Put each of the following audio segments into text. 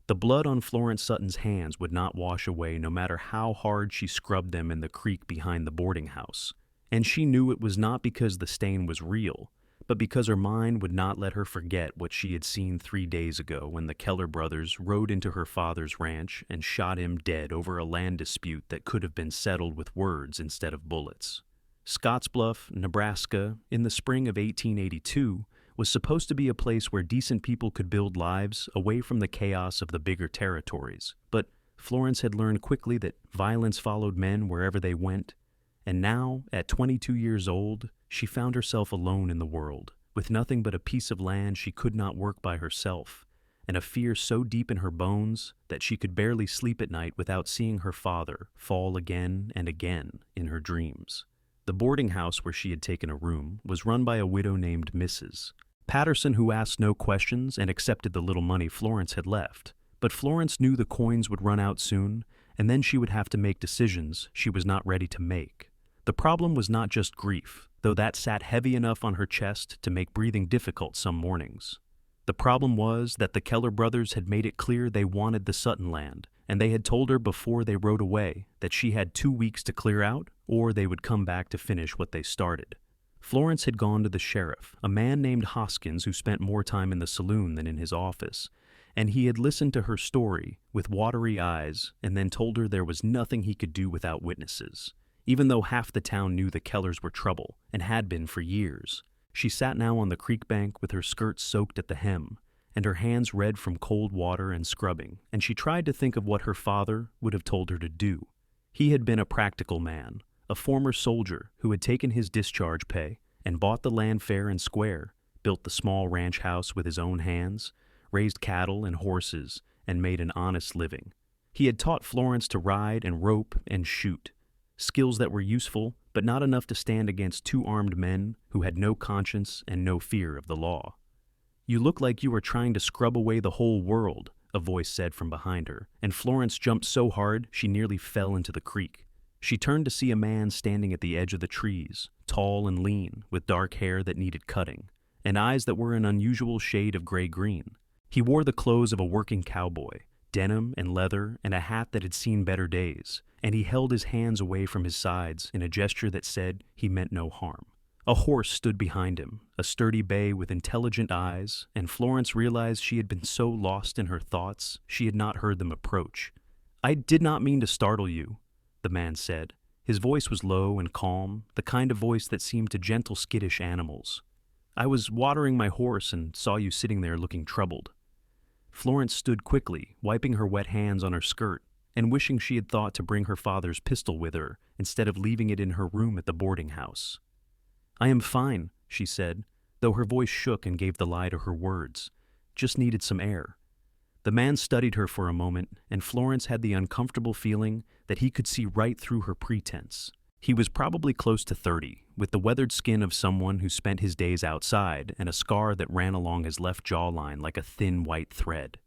The blood on Florence Sutton's hands would not wash away no matter how hard she scrubbed them in the creek behind the boarding house. And she knew it was not because the stain was real, but because her mind would not let her forget what she had seen 3 days ago when the Keller brothers rode into her father's ranch and shot him dead over a land dispute that could have been settled with words instead of bullets. Scottsbluff, Nebraska, in the spring of 1882, was supposed to be a place where decent people could build lives away from the chaos of the bigger territories. But Florence had learned quickly that violence followed men wherever they went, and now, at 22 years old, she found herself alone in the world, with nothing but a piece of land she could not work by herself, and a fear so deep in her bones that she could barely sleep at night without seeing her father fall again and again in her dreams. The boarding house where she had taken a room was run by a widow named Mrs. Patterson, who asked no questions and accepted the little money Florence had left. But Florence knew the coins would run out soon, and then she would have to make decisions she was not ready to make. The problem was not just grief, though that sat heavy enough on her chest to make breathing difficult some mornings. The problem was that the Keller brothers had made it clear they wanted the Sutton land, and they had told her before they rode away that she had 2 weeks to clear out, or they would come back to finish what they started. Florence had gone to the sheriff, a man named Hoskins who spent more time in the saloon than in his office, and he had listened to her story with watery eyes and then told her there was nothing he could do without witnesses. Even though half the town knew the Kellers were trouble, and had been for years, she sat now on the creek bank with her skirts soaked at the hem, and her hands red from cold water and scrubbing, and she tried to think of what her father would have told her to do. He had been a practical man, a former soldier who had taken his discharge pay and bought the land fair and square, built the small ranch house with his own hands, raised cattle and horses, and made an honest living. He had taught Florence to ride and rope and shoot, skills that were useful but not enough to stand against 2 armed men who had no conscience and no fear of the law. "You look like you are trying to scrub away the whole world," a voice said from behind her, and Florence jumped so hard she nearly fell into the creek. She turned to see a man standing at the edge of the trees, tall and lean, with dark hair that needed cutting, and eyes that were an unusual shade of gray-green. He wore the clothes of a working cowboy, denim and leather and a hat that had seen better days, and he held his hands away from his sides in a gesture that said he meant no harm. A horse stood behind him, a sturdy bay with intelligent eyes, and Florence realized she had been so lost in her thoughts she had not heard them approach. "I did not mean to startle you," the man said. His voice was low and calm, the kind of voice that seemed to gentle, skittish animals. "I was watering my horse and saw you sitting there looking troubled." Florence stood quickly, wiping her wet hands on her skirt, and wishing she had thought to bring her father's pistol with her instead of leaving it in her room at the boarding house. "I am fine," she said, though her voice shook and gave the lie to her words. "Just needed some air." The man studied her for a moment, and Florence had the uncomfortable feeling that he could see right through her pretense. He was probably close to 30, with the weathered skin of someone who spent his days outside and a scar that ran along his left jawline like a thin white thread.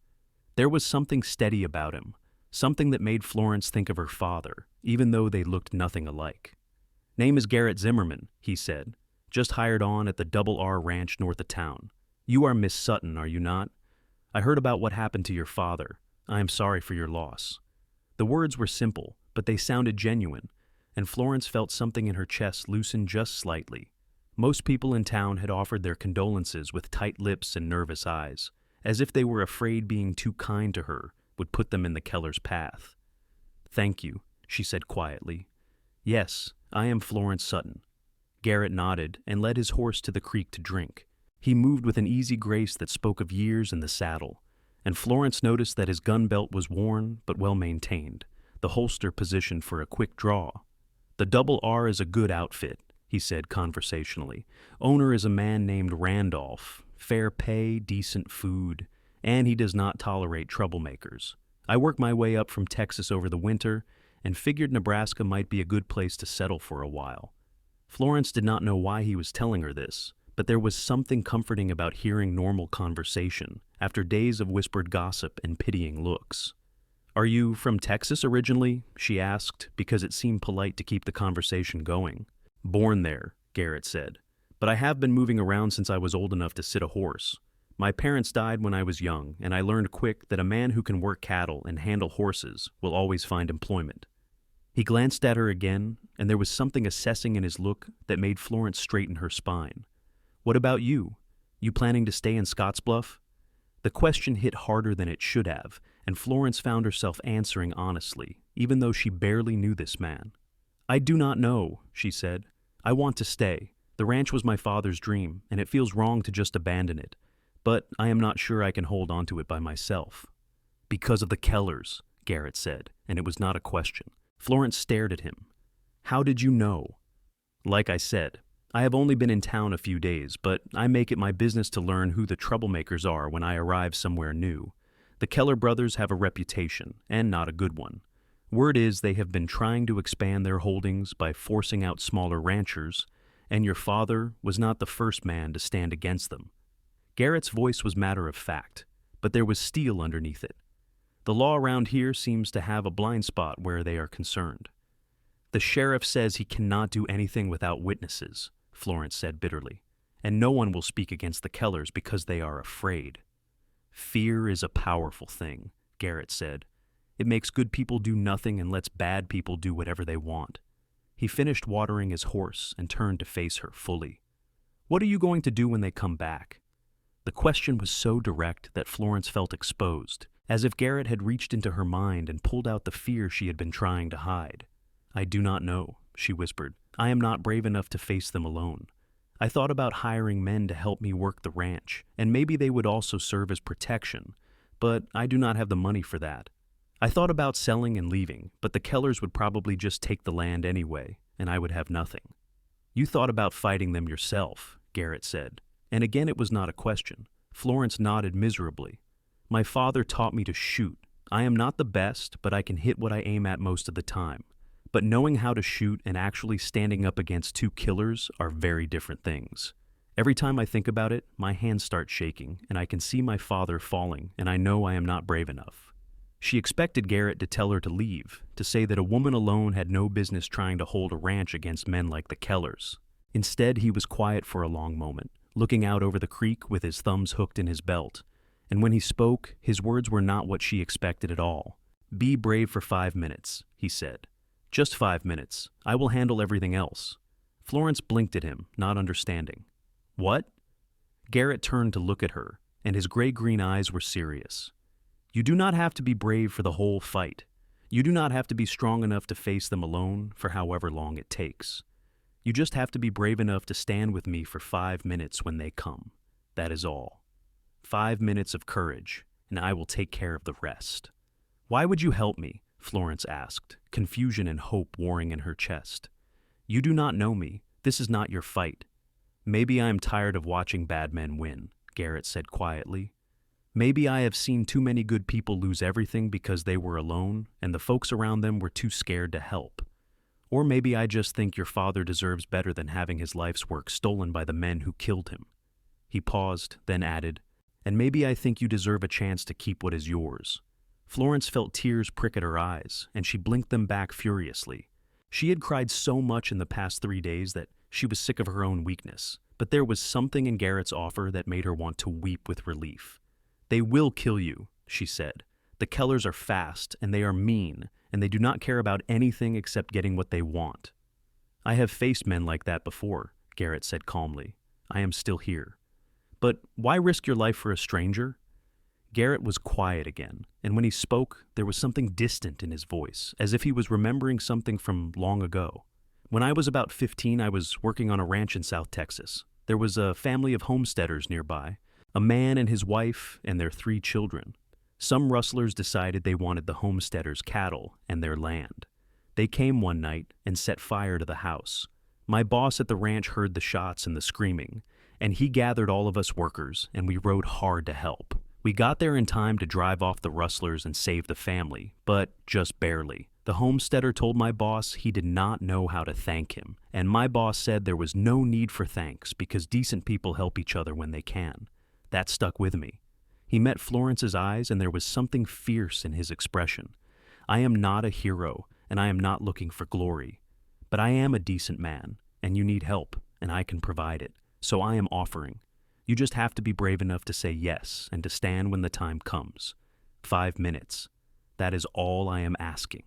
There was something steady about him, something that made Florence think of her father, even though they looked nothing alike. "Name is Garrett Zimmerman," he said, "just hired on at the Double R Ranch north of town. You are Miss Sutton, are you not? I heard about what happened to your father. I am sorry for your loss." The words were simple, but they sounded genuine, and Florence felt something in her chest loosen just slightly. Most people in town had offered their condolences with tight lips and nervous eyes, as if they were afraid being too kind to her would put them in the Keller's path. "Thank you," she said quietly. "Yes, I am Florence Sutton." Garrett nodded and led his horse to the creek to drink. He moved with an easy grace that spoke of years in the saddle, and Florence noticed that his gun belt was worn but well maintained, the holster positioned for a quick draw. "The Double R is a good outfit," he said conversationally. "Owner is a man named Randolph. Fair pay, decent food, and he does not tolerate troublemakers. I worked my way up from Texas over the winter and figured Nebraska might be a good place to settle for a while." Florence did not know why he was telling her this, but there was something comforting about hearing normal conversation after days of whispered gossip and pitying looks. "Are you from Texas originally?" she asked, because it seemed polite to keep the conversation going. "Born there," Garrett said, "but I have been moving around since I was old enough to sit a horse. My parents died when I was young, and I learned quick that a man who can work cattle and handle horses will always find employment. He glanced at her again, and there was something assessing in his look that made Florence straighten her spine. What about you? You planning to stay in Scottsbluff? The question hit harder than it should have, and Florence found herself answering honestly, even though she barely knew this man. I do not know, she said. I want to stay. The ranch was my father's dream, and it feels wrong to just abandon it. But I am not sure I can hold on to it by myself. Because of the Kellers, Garrett said, and it was not a question. Florence stared at him. How did you know? Like I said, I have only been in town a few days, but I make it my business to learn who the troublemakers are when I arrive somewhere new. The Keller brothers have a reputation, and not a good one. Word is they have been trying to expand their holdings by forcing out smaller ranchers, and your father was not the first man to stand against them. Garrett's voice was matter of fact, but there was steel underneath it. The law around here seems to have a blind spot where they are concerned. The sheriff says he cannot do anything without witnesses, Florence said bitterly, and no one will speak against the Kellers because they are afraid. Fear is a powerful thing, Garrett said. It makes good people do nothing and lets bad people do whatever they want. He finished watering his horse and turned to face her fully. What are you going to do when they come back? The question was so direct that Florence felt exposed, as if Garrett had reached into her mind and pulled out the fear she had been trying to hide. I do not know, she whispered. I am not brave enough to face them alone. I thought about hiring men to help me work the ranch, and maybe they would also serve as protection, but I do not have the money for that. I thought about selling and leaving, but the Kellers would probably just take the land anyway, and I would have nothing. You thought about fighting them yourself, Garrett said. And again it was not a question. Florence nodded miserably. My father taught me to shoot. I am not the best, but I can hit what I aim at most of the time. But knowing how to shoot and actually standing up against two killers are very different things. Every time I think about it, my hands start shaking, and I can see my father falling, and I know I am not brave enough. She expected Garrett to tell her to leave, to say that a woman alone had no business trying to hold a ranch against men like the Kellers. Instead, he was quiet for a long moment, looking out over the creek with his thumbs hooked in his belt. And when he spoke, his words were not what she expected at all. Be brave for 5 minutes, he said. Just 5 minutes. I will handle everything else. Florence blinked at him, not understanding. What? Garrett turned to look at her, and his gray-green eyes were serious. You do not have to be brave for the whole fight. You do not have to be strong enough to face them alone for however long it takes. You just have to be brave enough to stand with me for 5 minutes when they come. That is all. 5 minutes of courage, and I will take care of the rest. Why would you help me? Florence asked, confusion and hope warring in her chest. You do not know me. This is not your fight. Maybe I am tired of watching bad men win, Garrett said quietly. Maybe I have seen too many good people lose everything because they were alone, and the folks around them were too scared to help. Or maybe I just think your father deserves better than having his life's work stolen by the men who killed him. He paused, then added, and maybe I think you deserve a chance to keep what is yours. Florence felt tears prick at her eyes, and she blinked them back furiously. She had cried so much in the past 3 days that she was sick of her own weakness, but there was something in Garrett's offer that made her want to weep with relief. They will kill you, she said. The Kellers are fast, and they are mean, and they do not care about anything except getting what they want. I have faced men like that before, Garrett said calmly. I am still here. But why risk your life for a stranger? Garrett was quiet again, and when he spoke, there was something distant in his voice, as if he was remembering something from long ago. When I was about 15, I was working on a ranch in South Texas. There was a family of homesteaders nearby, a man and his wife and their 3 children. Some rustlers decided they wanted the homesteaders' cattle and their land. They came one night and set fire to the house. My boss at the ranch heard the shots and the screaming, and he gathered all of us workers, and we rode hard to help. We got there in time to drive off the rustlers and save the family, but just barely. The homesteader told my boss he did not know how to thank him, and my boss said there was no need for thanks because decent people help each other when they can. That stuck with me. He met Florence's eyes, and there was something fierce in his expression. I am not a hero, and I am not looking for glory. But I am a decent man, and you need help, and I can provide it. So I am offering. You just have to be brave enough to say yes and to stand when the time comes. 5 minutes. That is all I am asking."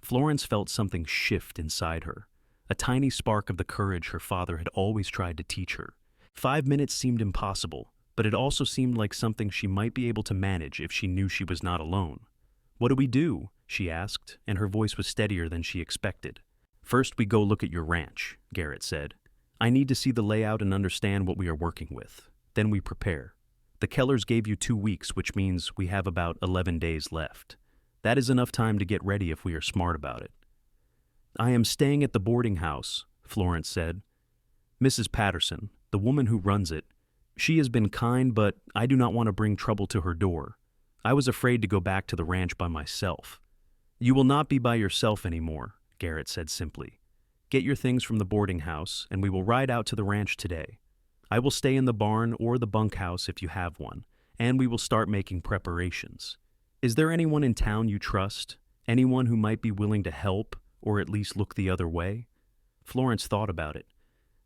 Florence felt something shift inside her, a tiny spark of the courage her father had always tried to teach her. 5 minutes seemed impossible, but it also seemed like something she might be able to manage if she knew she was not alone. "What do we do?" she asked, and her voice was steadier than she expected. "First, we go look at your ranch," Garrett said. "I need to see the layout and understand what we are working with. Then we prepare. The Kellers gave you 2 weeks, which means we have about 11 days left. That is enough time to get ready if we are smart about it." "I am staying at the boarding house," Florence said. "Mrs. Patterson, the woman who runs it, she has been kind, but I do not want to bring trouble to her door. I was afraid to go back to the ranch by myself." "You will not be by yourself anymore," Garrett said simply. "Get your things from the boarding house, and we will ride out to the ranch today. I will stay in the barn or the bunkhouse if you have one, and we will start making preparations. Is there anyone in town you trust? Anyone who might be willing to help, or at least look the other way?" Florence thought about it.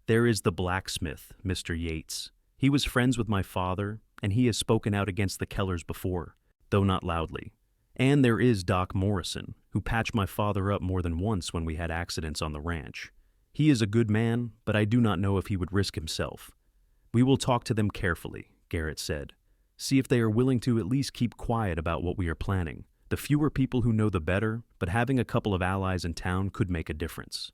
"There is the blacksmith, Mr. Yates. He was friends with my father, and he has spoken out against the Kellers before, though not loudly. And there is Doc Morrison, who patched my father up more than once when we had accidents on the ranch. He is a good man, but I do not know if he would risk himself. We will talk to them carefully," Garrett said. "See if they are willing to at least keep quiet about what we are planning. The fewer people who know the better, but having a couple of allies in town could make a difference."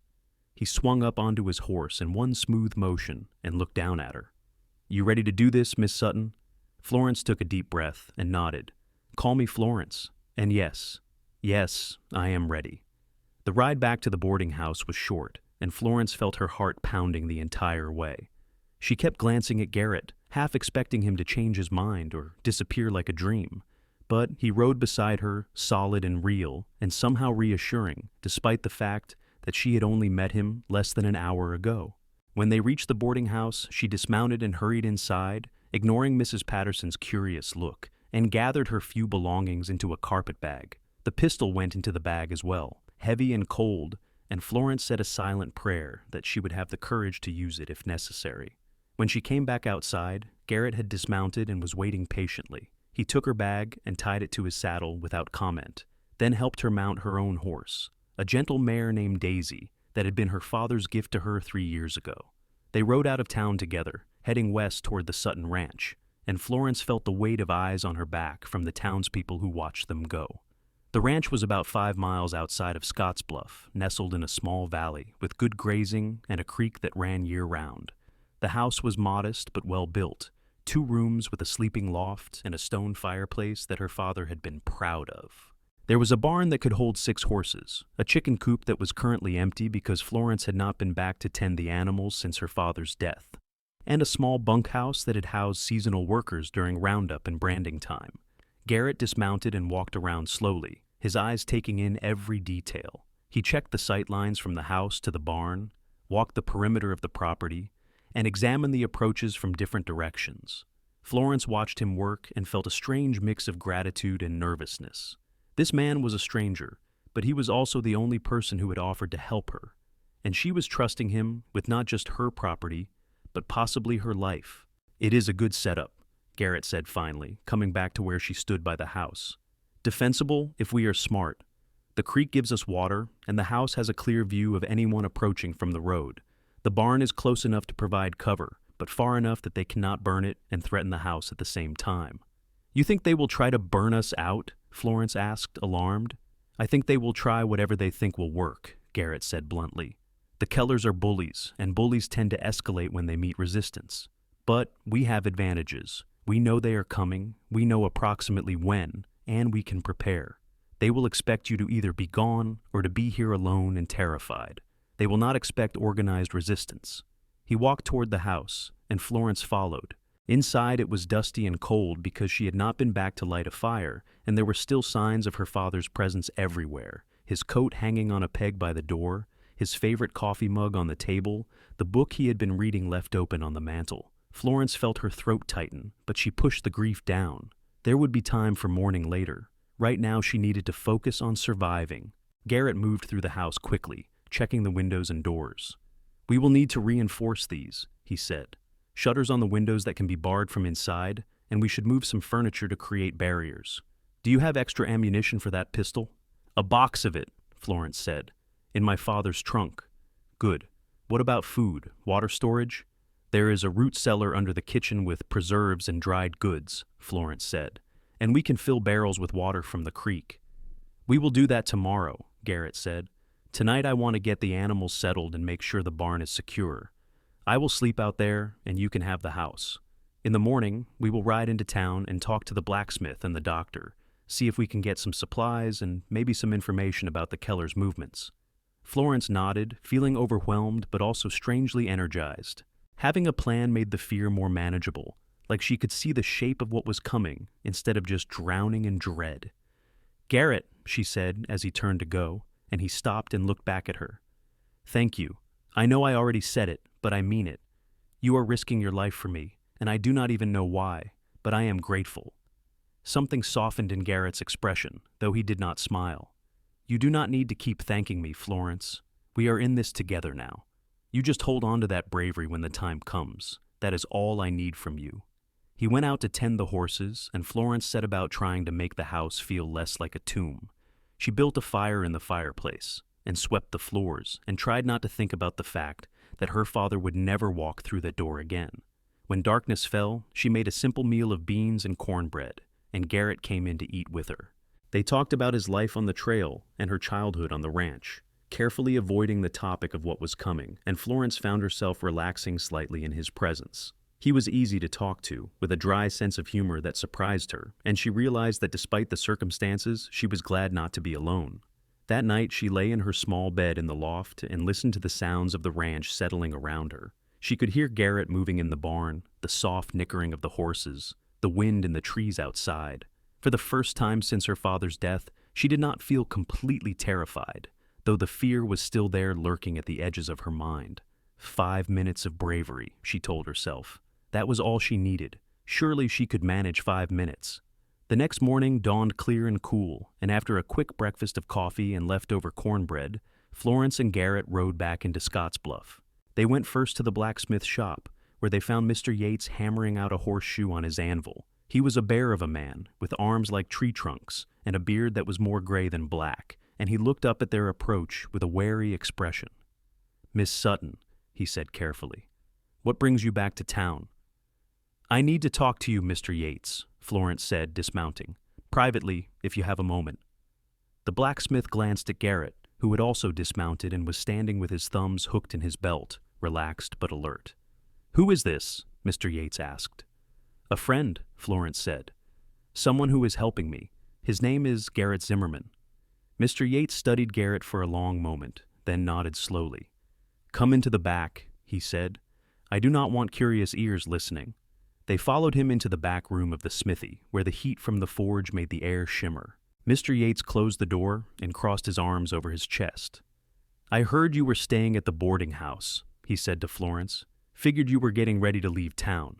He swung up onto his horse in one smooth motion and looked down at her. "You ready to do this, Miss Sutton?" Florence took a deep breath and nodded. "Call me Florence. And yes, I am ready." The ride back to the boarding house was short, and Florence felt her heart pounding the entire way. She kept glancing at Garrett, half expecting him to change his mind or disappear like a dream. But he rode beside her, solid and real, and somehow reassuring, despite the fact that she had only met him less than an hour ago. When they reached the boarding house, she dismounted and hurried inside, ignoring Mrs. Patterson's curious look, and gathered her few belongings into a carpet bag. The pistol went into the bag as well, heavy and cold, and Florence said a silent prayer that she would have the courage to use it if necessary. When she came back outside, Garrett had dismounted and was waiting patiently. He took her bag and tied it to his saddle without comment, then helped her mount her own horse, a gentle mare named Daisy that had been her father's gift to her 3 years ago. They rode out of town together, heading west toward the Sutton Ranch, and Florence felt the weight of eyes on her back from the townspeople who watched them go. The ranch was about 5 miles outside of Scottsbluff, nestled in a small valley with good grazing and a creek that ran year-round. The house was modest but well-built, 2 rooms with a sleeping loft and a stone fireplace that her father had been proud of. There was a barn that could hold 6 horses, a chicken coop that was currently empty because Florence had not been back to tend the animals since her father's death, and a small bunkhouse that had housed seasonal workers during roundup and branding time. Garrett dismounted and walked around slowly, his eyes taking in every detail. He checked the sight lines from the house to the barn, walked the perimeter of the property, and examined the approaches from different directions. Florence watched him work and felt a strange mix of gratitude and nervousness. This man was a stranger, but he was also the only person who had offered to help her, and she was trusting him with not just her property, but possibly her life. "It is a good setup," Garrett said finally, coming back to where she stood by the house. "Defensible if we are smart. The creek gives us water, and the house has a clear view of anyone approaching from the road. The barn is close enough to provide cover, but far enough that they cannot burn it and threaten the house at the same time." "You think they will try to burn us out?" Florence asked, alarmed. "I think they will try whatever they think will work," Garrett said bluntly. "The Kellers are bullies, and bullies tend to escalate when they meet resistance. But we have advantages. We know they are coming, we know approximately when, and we can prepare. They will expect you to either be gone or to be here alone and terrified. They will not expect organized resistance." He walked toward the house, and Florence followed. Inside it was dusty and cold because she had not been back to light a fire, and there were still signs of her father's presence everywhere, his coat hanging on a peg by the door, his favorite coffee mug on the table, the book he had been reading left open on the mantel. Florence felt her throat tighten, but she pushed the grief down. There would be time for mourning later. Right now she needed to focus on surviving. Garrett moved through the house quickly, checking the windows and doors. "We will need to reinforce these," he said. shutters on the windows that can be barred from inside, and we should move some furniture to create barriers. Do you have extra ammunition for that pistol? A box of it, Florence said. In my father's trunk. Good. What about food, water storage? There is a root cellar under the kitchen with preserves and dried goods, Florence said, and we can fill barrels with water from the creek. We will do that tomorrow, Garrett said. Tonight I want to get the animals settled and make sure the barn is secure. I will sleep out there, and you can have the house. In the morning, we will ride into town and talk to the blacksmith and the doctor, see if we can get some supplies and maybe some information about the Keller's movements. Florence nodded, feeling overwhelmed but also strangely energized. Having a plan made the fear more manageable, like she could see the shape of what was coming instead of just drowning in dread. Garrett, she said as he turned to go, and he stopped and looked back at her. Thank you. I know I already said it, but I mean it. You are risking your life for me, and I do not even know why, but I am grateful. Something softened in Garrett's expression, though he did not smile. You do not need to keep thanking me, Florence. We are in this together now. You just hold on to that bravery when the time comes. That is all I need from you. He went out to tend the horses, and Florence set about trying to make the house feel less like a tomb. She built a fire in the fireplace, and swept the floors, and tried not to think about the fact that her father would never walk through that door again. When darkness fell, she made a simple meal of beans and cornbread, and Garrett came in to eat with her. They talked about his life on the trail and her childhood on the ranch, carefully avoiding the topic of what was coming, and Florence found herself relaxing slightly in his presence. He was easy to talk to, with a dry sense of humor that surprised her, and she realized that despite the circumstances, she was glad not to be alone. That night, she lay in her small bed in the loft and listened to the sounds of the ranch settling around her. She could hear Garrett moving in the barn, the soft nickering of the horses, the wind in the trees outside. For the first time since her father's death, she did not feel completely terrified, though the fear was still there lurking at the edges of her mind. 5 minutes of bravery, she told herself. That was all she needed. Surely she could manage 5 minutes. The next morning dawned clear and cool, and after a quick breakfast of coffee and leftover cornbread, Florence and Garrett rode back into Scottsbluff. They went first to the blacksmith shop, where they found Mr. Yates hammering out a horseshoe on his anvil. He was a bear of a man, with arms like tree trunks, and a beard that was more gray than black, and he looked up at their approach with a wary expression. "Miss Sutton," he said carefully, "what brings you back to town?" "I need to talk to you, Mr. Yates," Florence said, dismounting. "Privately, if you have a moment." The blacksmith glanced at Garrett, who had also dismounted and was standing with his thumbs hooked in his belt, relaxed but alert. "Who is this?" Mr. Yates asked. "A friend," Florence said. "Someone who is helping me. His name is Garrett Zimmerman." Mr. Yates studied Garrett for a long moment, then nodded slowly. "Come into the back," he said. "I do not want curious ears listening." They followed him into the back room of the smithy, where the heat from the forge made the air shimmer. Mr. Yates closed the door and crossed his arms over his chest. "I heard you were staying at the boarding house," he said to Florence. "Figured you were getting ready to leave town."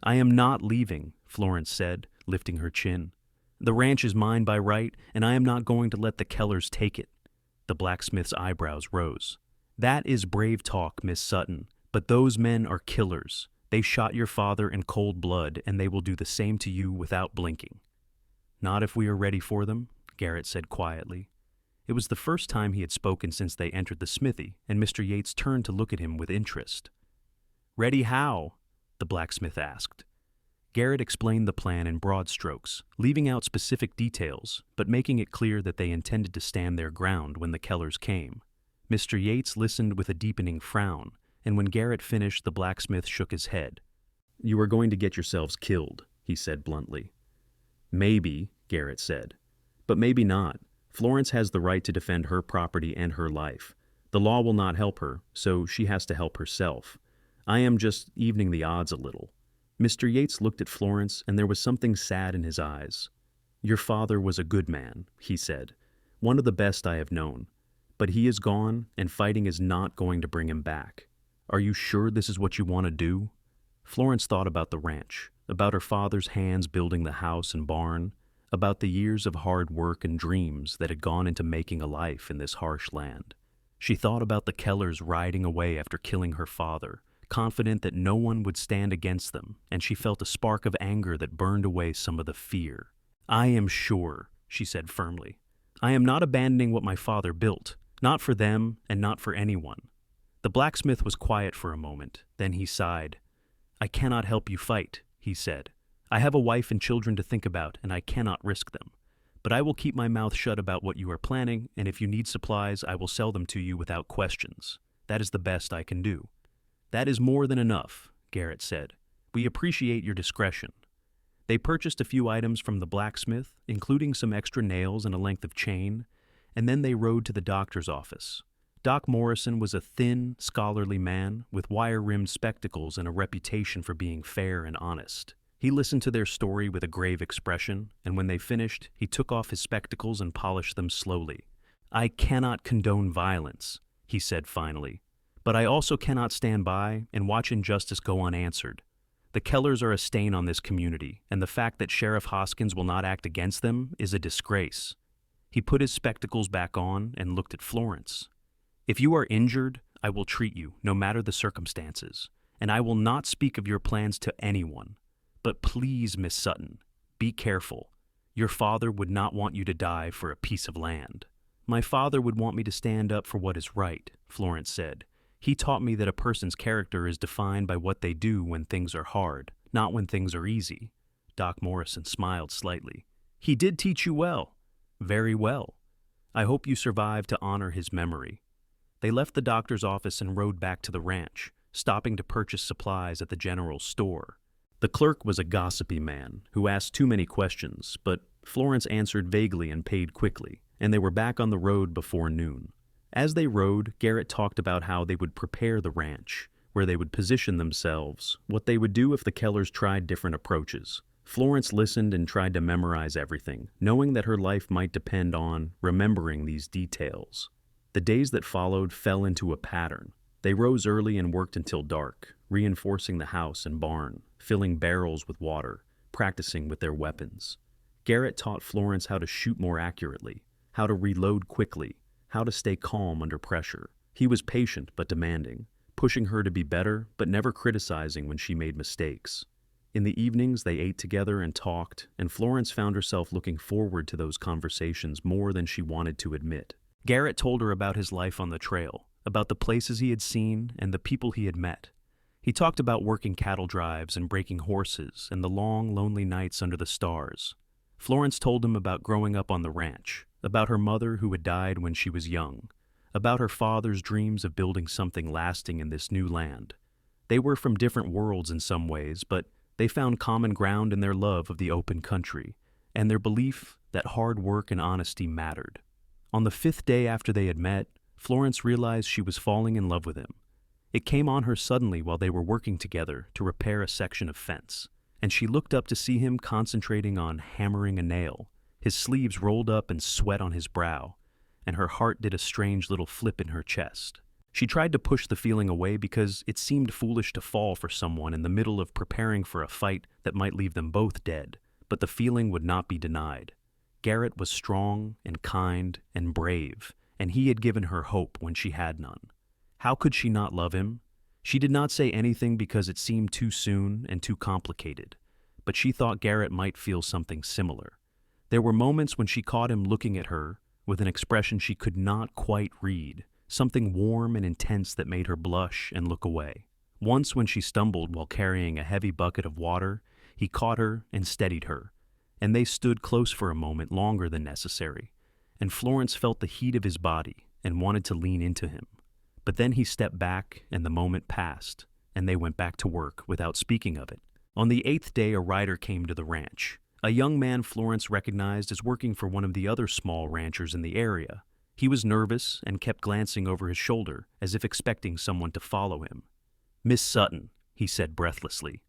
"I am not leaving," Florence said, lifting her chin. "The ranch is mine by right, and I am not going to let the Kellers take it." The blacksmith's eyebrows rose. "That is brave talk, Miss Sutton, but those men are killers. They shot your father in cold blood, and they will do the same to you without blinking." "Not if we are ready for them," Garrett said quietly. It was the first time he had spoken since they entered the smithy, and Mr. Yates turned to look at him with interest. "Ready how?" the blacksmith asked. Garrett explained the plan in broad strokes, leaving out specific details, but making it clear that they intended to stand their ground when the Kellers came. Mr. Yates listened with a deepening frown, and when Garrett finished, the blacksmith shook his head. "You are going to get yourselves killed," he said bluntly. "Maybe," Garrett said. "But maybe not. Florence has the right to defend her property and her life. The law will not help her, so she has to help herself. I am just evening the odds a little." Mr. Yates looked at Florence, and there was something sad in his eyes. "Your father was a good man," he said. "One of the best I have known. But he is gone, and fighting is not going to bring him back. Are you sure this is what you want to do?" Florence thought about the ranch, about her father's hands building the house and barn, about the years of hard work and dreams that had gone into making a life in this harsh land. She thought about the Kellers riding away after killing her father, confident that no one would stand against them, and she felt a spark of anger that burned away some of the fear. "I am sure," she said firmly. "I am not abandoning what my father built, not for them and not for anyone." The blacksmith was quiet for a moment, then he sighed. "I cannot help you fight," he said. "I have a wife and children to think about, and I cannot risk them. But I will keep my mouth shut about what you are planning, and if you need supplies, I will sell them to you without questions. That is the best I can do." "That is more than enough," Garrett said. "We appreciate your discretion." They purchased a few items from the blacksmith, including some extra nails and a length of chain, and then they rode to the doctor's office. Doc Morrison was a thin, scholarly man with wire-rimmed spectacles and a reputation for being fair and honest. He listened to their story with a grave expression, and when they finished, he took off his spectacles and polished them slowly. "I cannot condone violence," he said finally, "but I also cannot stand by and watch injustice go unanswered. The Kellers are a stain on this community, and the fact that Sheriff Hoskins will not act against them is a disgrace." He put his spectacles back on and looked at Florence. "If you are injured, I will treat you, no matter the circumstances, and I will not speak of your plans to anyone. But please, Miss Sutton, be careful. Your father would not want you to die for a piece of land." "My father would want me to stand up for what is right," Florence said. "He taught me that a person's character is defined by what they do when things are hard, not when things are easy." Doc Morrison smiled slightly. "He did teach you well." "Very well. I hope you survive to honor his memory." They left the doctor's office and rode back to the ranch, stopping to purchase supplies at the general store. The clerk was a gossipy man who asked too many questions, but Florence answered vaguely and paid quickly, and they were back on the road before noon. As they rode, Garrett talked about how they would prepare the ranch, where they would position themselves, what they would do if the Kellers tried different approaches. Florence listened and tried to memorize everything, knowing that her life might depend on remembering these details. The days that followed fell into a pattern. They rose early and worked until dark, reinforcing the house and barn, filling barrels with water, practicing with their weapons. Garrett taught Florence how to shoot more accurately, how to reload quickly, how to stay calm under pressure. He was patient but demanding, pushing her to be better but never criticizing when she made mistakes. In the evenings, they ate together and talked, and Florence found herself looking forward to those conversations more than she wanted to admit. Garrett told her about his life on the trail, about the places he had seen and the people he had met. He talked about working cattle drives and breaking horses and the long, lonely nights under the stars. Florence told him about growing up on the ranch, about her mother who had died when she was young, about her father's dreams of building something lasting in this new land. They were from different worlds in some ways, but they found common ground in their love of the open country and their belief that hard work and honesty mattered. On the 5th day after they had met, Florence realized she was falling in love with him. It came on her suddenly while they were working together to repair a section of fence, and she looked up to see him concentrating on hammering a nail, his sleeves rolled up and sweat on his brow, and her heart did a strange little flip in her chest. She tried to push the feeling away because it seemed foolish to fall for someone in the middle of preparing for a fight that might leave them both dead, but the feeling would not be denied. Garrett was strong and kind and brave, and he had given her hope when she had none. How could she not love him? She did not say anything because it seemed too soon and too complicated, but she thought Garrett might feel something similar. There were moments when she caught him looking at her with an expression she could not quite read, something warm and intense that made her blush and look away. Once when she stumbled while carrying a heavy bucket of water, he caught her and steadied her, and they stood close for a moment longer than necessary, and Florence felt the heat of his body and wanted to lean into him. But then he stepped back and the moment passed, and they went back to work without speaking of it. On the 8th day, a rider came to the ranch, a young man Florence recognized as working for one of the other small ranchers in the area. He was nervous and kept glancing over his shoulder as if expecting someone to follow him. "Miss Sutton," he said breathlessly,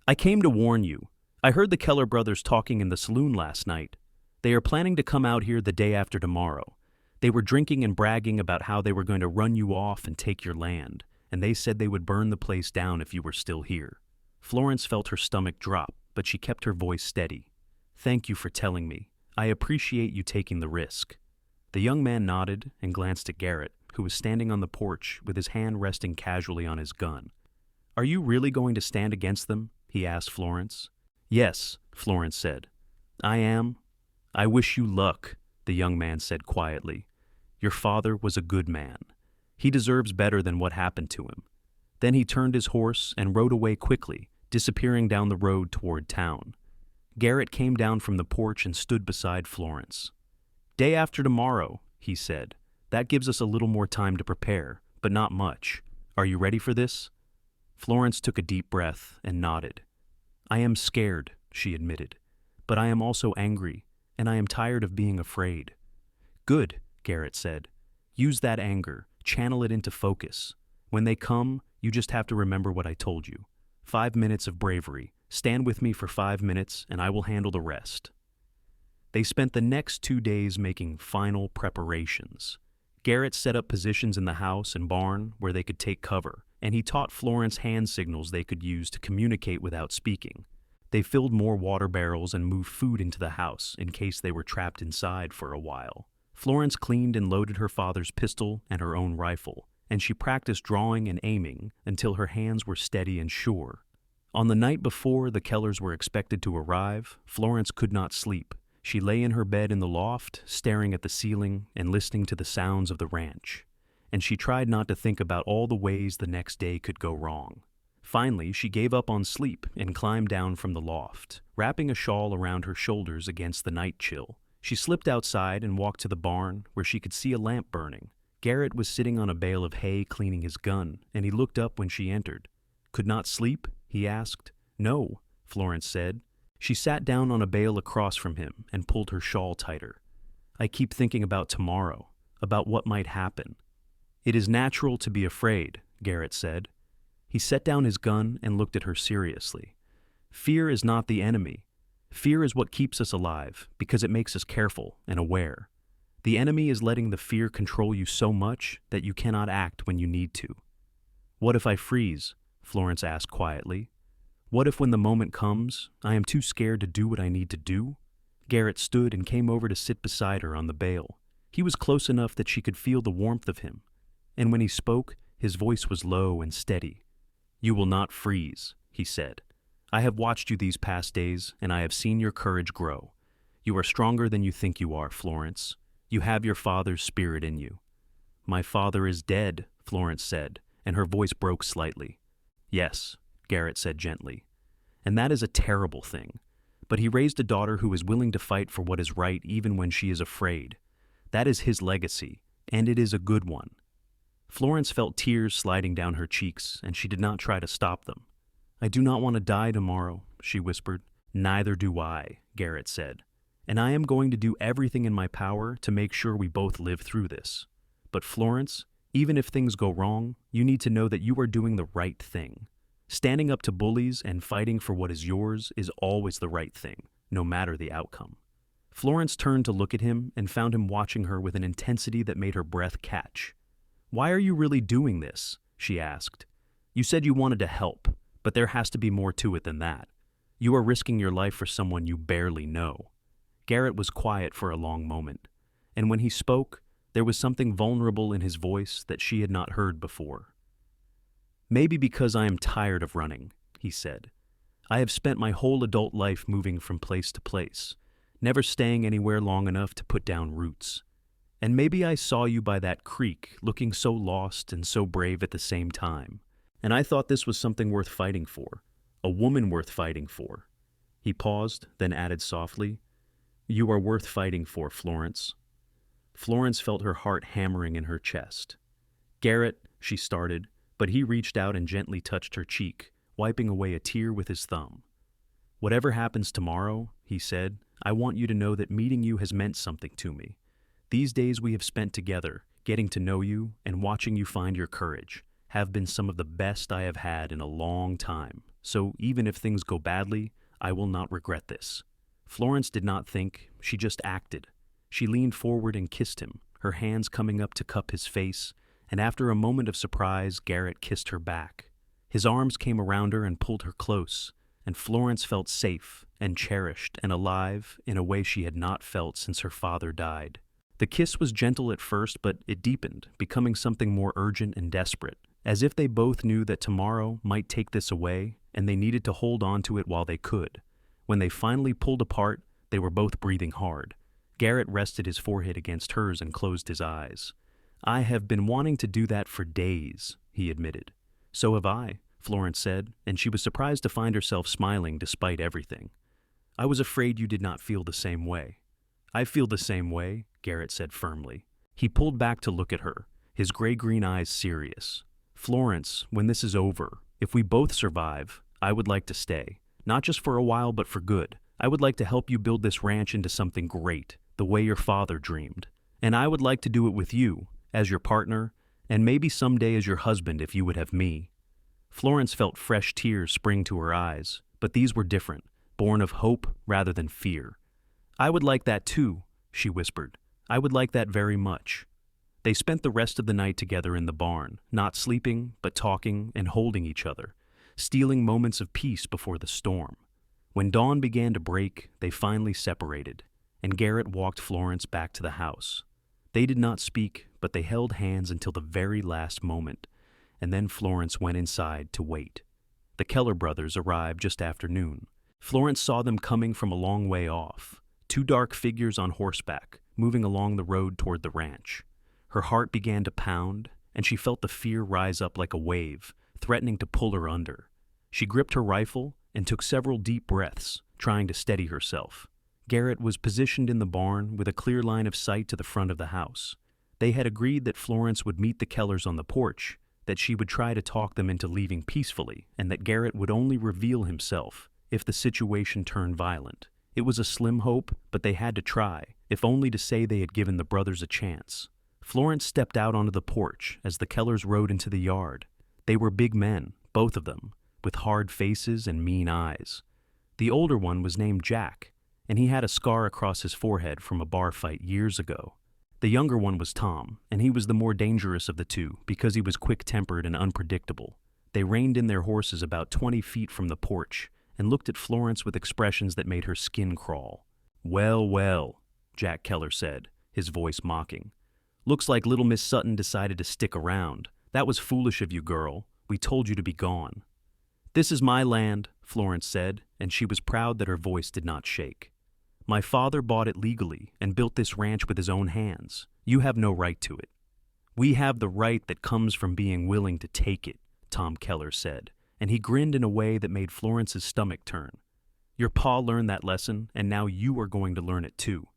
"I came to warn you. I heard the Keller brothers talking in the saloon last night. They are planning to come out here the day after tomorrow. They were drinking and bragging about how they were going to run you off and take your land, and they said they would burn the place down if you were still here." Florence felt her stomach drop, but she kept her voice steady. "Thank you for telling me. I appreciate you taking the risk." The young man nodded and glanced at Garrett, who was standing on the porch with his hand resting casually on his gun. "Are you really going to stand against them?" he asked Florence. "Yes," Florence said. "I am." "I wish you luck," the young man said quietly. "Your father was a good man. He deserves better than what happened to him." Then he turned his horse and rode away quickly, disappearing down the road toward town. Garrett came down from the porch and stood beside Florence. "Day after tomorrow," he said. "That gives us a little more time to prepare, but not much. Are you ready for this?" Florence took a deep breath and nodded. "I am scared," she admitted, "but I am also angry, and I am tired of being afraid." "Good," Garrett said. "Use that anger, channel it into focus. When they come, you just have to remember what I told you. 5 minutes of bravery. Stand with me for 5 minutes, and I will handle the rest." They spent the next 2 days making final preparations. Garrett set up positions in the house and barn where they could take cover, and he taught Florence hand signals they could use to communicate without speaking. They filled more water barrels and moved food into the house in case they were trapped inside for a while. Florence cleaned and loaded her father's pistol and her own rifle, and she practiced drawing and aiming until her hands were steady and sure. On the night before the Kellers were expected to arrive, Florence could not sleep. She lay in her bed in the loft, staring at the ceiling and listening to the sounds of the ranch. And she tried not to think about all the ways the next day could go wrong. Finally, she gave up on sleep and climbed down from the loft, wrapping a shawl around her shoulders against the night chill. She slipped outside and walked to the barn, where she could see a lamp burning. Garrett was sitting on a bale of hay cleaning his gun, and he looked up when she entered. "Could not sleep?" he asked. "No," Florence said. She sat down on a bale across from him and pulled her shawl tighter. "I keep thinking about tomorrow, about what might happen." "It is natural to be afraid," Garrett said. He set down his gun and looked at her seriously. "Fear is not the enemy. Fear is what keeps us alive, because it makes us careful and aware. The enemy is letting the fear control you so much that you cannot act when you need to." "What if I freeze?" Florence asked quietly. "What if when the moment comes, I am too scared to do what I need to do?" Garrett stood and came over to sit beside her on the bale. He was close enough that she could feel the warmth of him, and when he spoke, his voice was low and steady. "You will not freeze," he said. "I have watched you these past days, and I have seen your courage grow. You are stronger than you think you are, Florence. You have your father's spirit in you." "My father is dead," Florence said, and her voice broke slightly. "Yes," Garrett said gently. "And that is a terrible thing. But he raised a daughter who is willing to fight for what is right even when she is afraid. That is his legacy, and it is a good one." Florence felt tears sliding down her cheeks, and she did not try to stop them. "I do not want to die tomorrow," she whispered. "Neither do I," Garrett said. "And I am going to do everything in my power to make sure we both live through this. But Florence, even if things go wrong, you need to know that you are doing the right thing. Standing up to bullies and fighting for what is yours is always the right thing, no matter the outcome." Florence turned to look at him and found him watching her with an intensity that made her breath catch. "Why are you really doing this?" she asked. "You said you wanted to help, but there has to be more to it than that. You are risking your life for someone you barely know." Garrett was quiet for a long moment, and when he spoke, there was something vulnerable in his voice that she had not heard before. "Maybe because I am tired of running," he said. "I have spent my whole adult life moving from place to place, never staying anywhere long enough to put down roots. And maybe I saw you by that creek, looking so lost and so brave at the same time, and I thought this was something worth fighting for, a woman worth fighting for." He paused, then added softly, "You are worth fighting for, Florence." Florence felt her heart hammering in her chest. "Garrett," she started, but he reached out and gently touched her cheek, wiping away a tear with his thumb. "Whatever happens tomorrow," he said, "I want you to know that meeting you has meant something to me. These days we have spent together, getting to know you and watching you find your courage, have been some of the best I have had in a long time. So even if things go badly, I will not regret this." Florence did not think, she just acted. She leaned forward and kissed him, her hands coming up to cup his face, and after a moment of surprise, Garrett kissed her back. His arms came around her and pulled her close, and Florence felt safe and cherished and alive in a way she had not felt since her father died. The kiss was gentle at first, but it deepened, becoming something more urgent and desperate, as if they both knew that tomorrow might take this away and they needed to hold on to it while they could. When they finally pulled apart, they were both breathing hard. Garrett rested his forehead against hers and closed his eyes. "I have been wanting to do that for days," he admitted. "So have I," Florence said, and she was surprised to find herself smiling despite everything. "I was afraid you did not feel the same way." "I feel the same way," Garrett said firmly. He pulled back to look at her, his gray-green eyes serious. "Florence, when this is over, if we both survive, I would like to stay. Not just for a while, but for good. I would like to help you build this ranch into something great, the way your father dreamed. And I would like to do it with you, as your partner, and maybe someday as your husband if you would have me." Florence felt fresh tears spring to her eyes, but these were different, born of hope rather than fear. "I would like that too," she whispered. "I would like that very much." They spent the rest of the night together in the barn, not sleeping, but talking and holding each other, stealing moments of peace before the storm. When dawn began to break, they finally separated, and Garrett walked Florence back to the house. They did not speak, but they held hands until the very last moment, and then Florence went inside to wait. The Keller brothers arrived just after noon. Florence saw them coming from a long way off, two dark figures on horseback, moving along the road toward the ranch. Her heart began to pound, and she felt the fear rise up like a wave, threatening to pull her under. She gripped her rifle and took several deep breaths, trying to steady herself. Garrett was positioned in the barn with a clear line of sight to the front of the house. They had agreed that Florence would meet the Kellers on the porch, that she would try to talk them into leaving peacefully, and that Garrett would only reveal himself if the situation turned violent. It was a slim hope, but they had to try, if only to say they had given the brothers a chance. Florence stepped out onto the porch as the Kellers rode into the yard. They were big men, both of them, with hard faces and mean eyes. The older one was named Jack, and he had a scar across his forehead from a bar fight years ago. The younger one was Tom, and he was the more dangerous of the two because he was quick-tempered and unpredictable. They reined in their horses about 20 feet from the porch and looked at Florence with expressions that made her skin crawl. "Well, well," Jack Keller said, his voice mocking. "Looks like little Miss Sutton decided to stick around. That was foolish of you, girl. We told you to be gone." "This is my land," Florence said, and she was proud that her voice did not shake. "My father bought it legally and built this ranch with his own hands. You have no right to it." "We have the right that comes from being willing to take it," Tom Keller said, and he grinned in a way that made Florence's stomach turn. "Your pa learned that lesson, and now you are going to learn it too.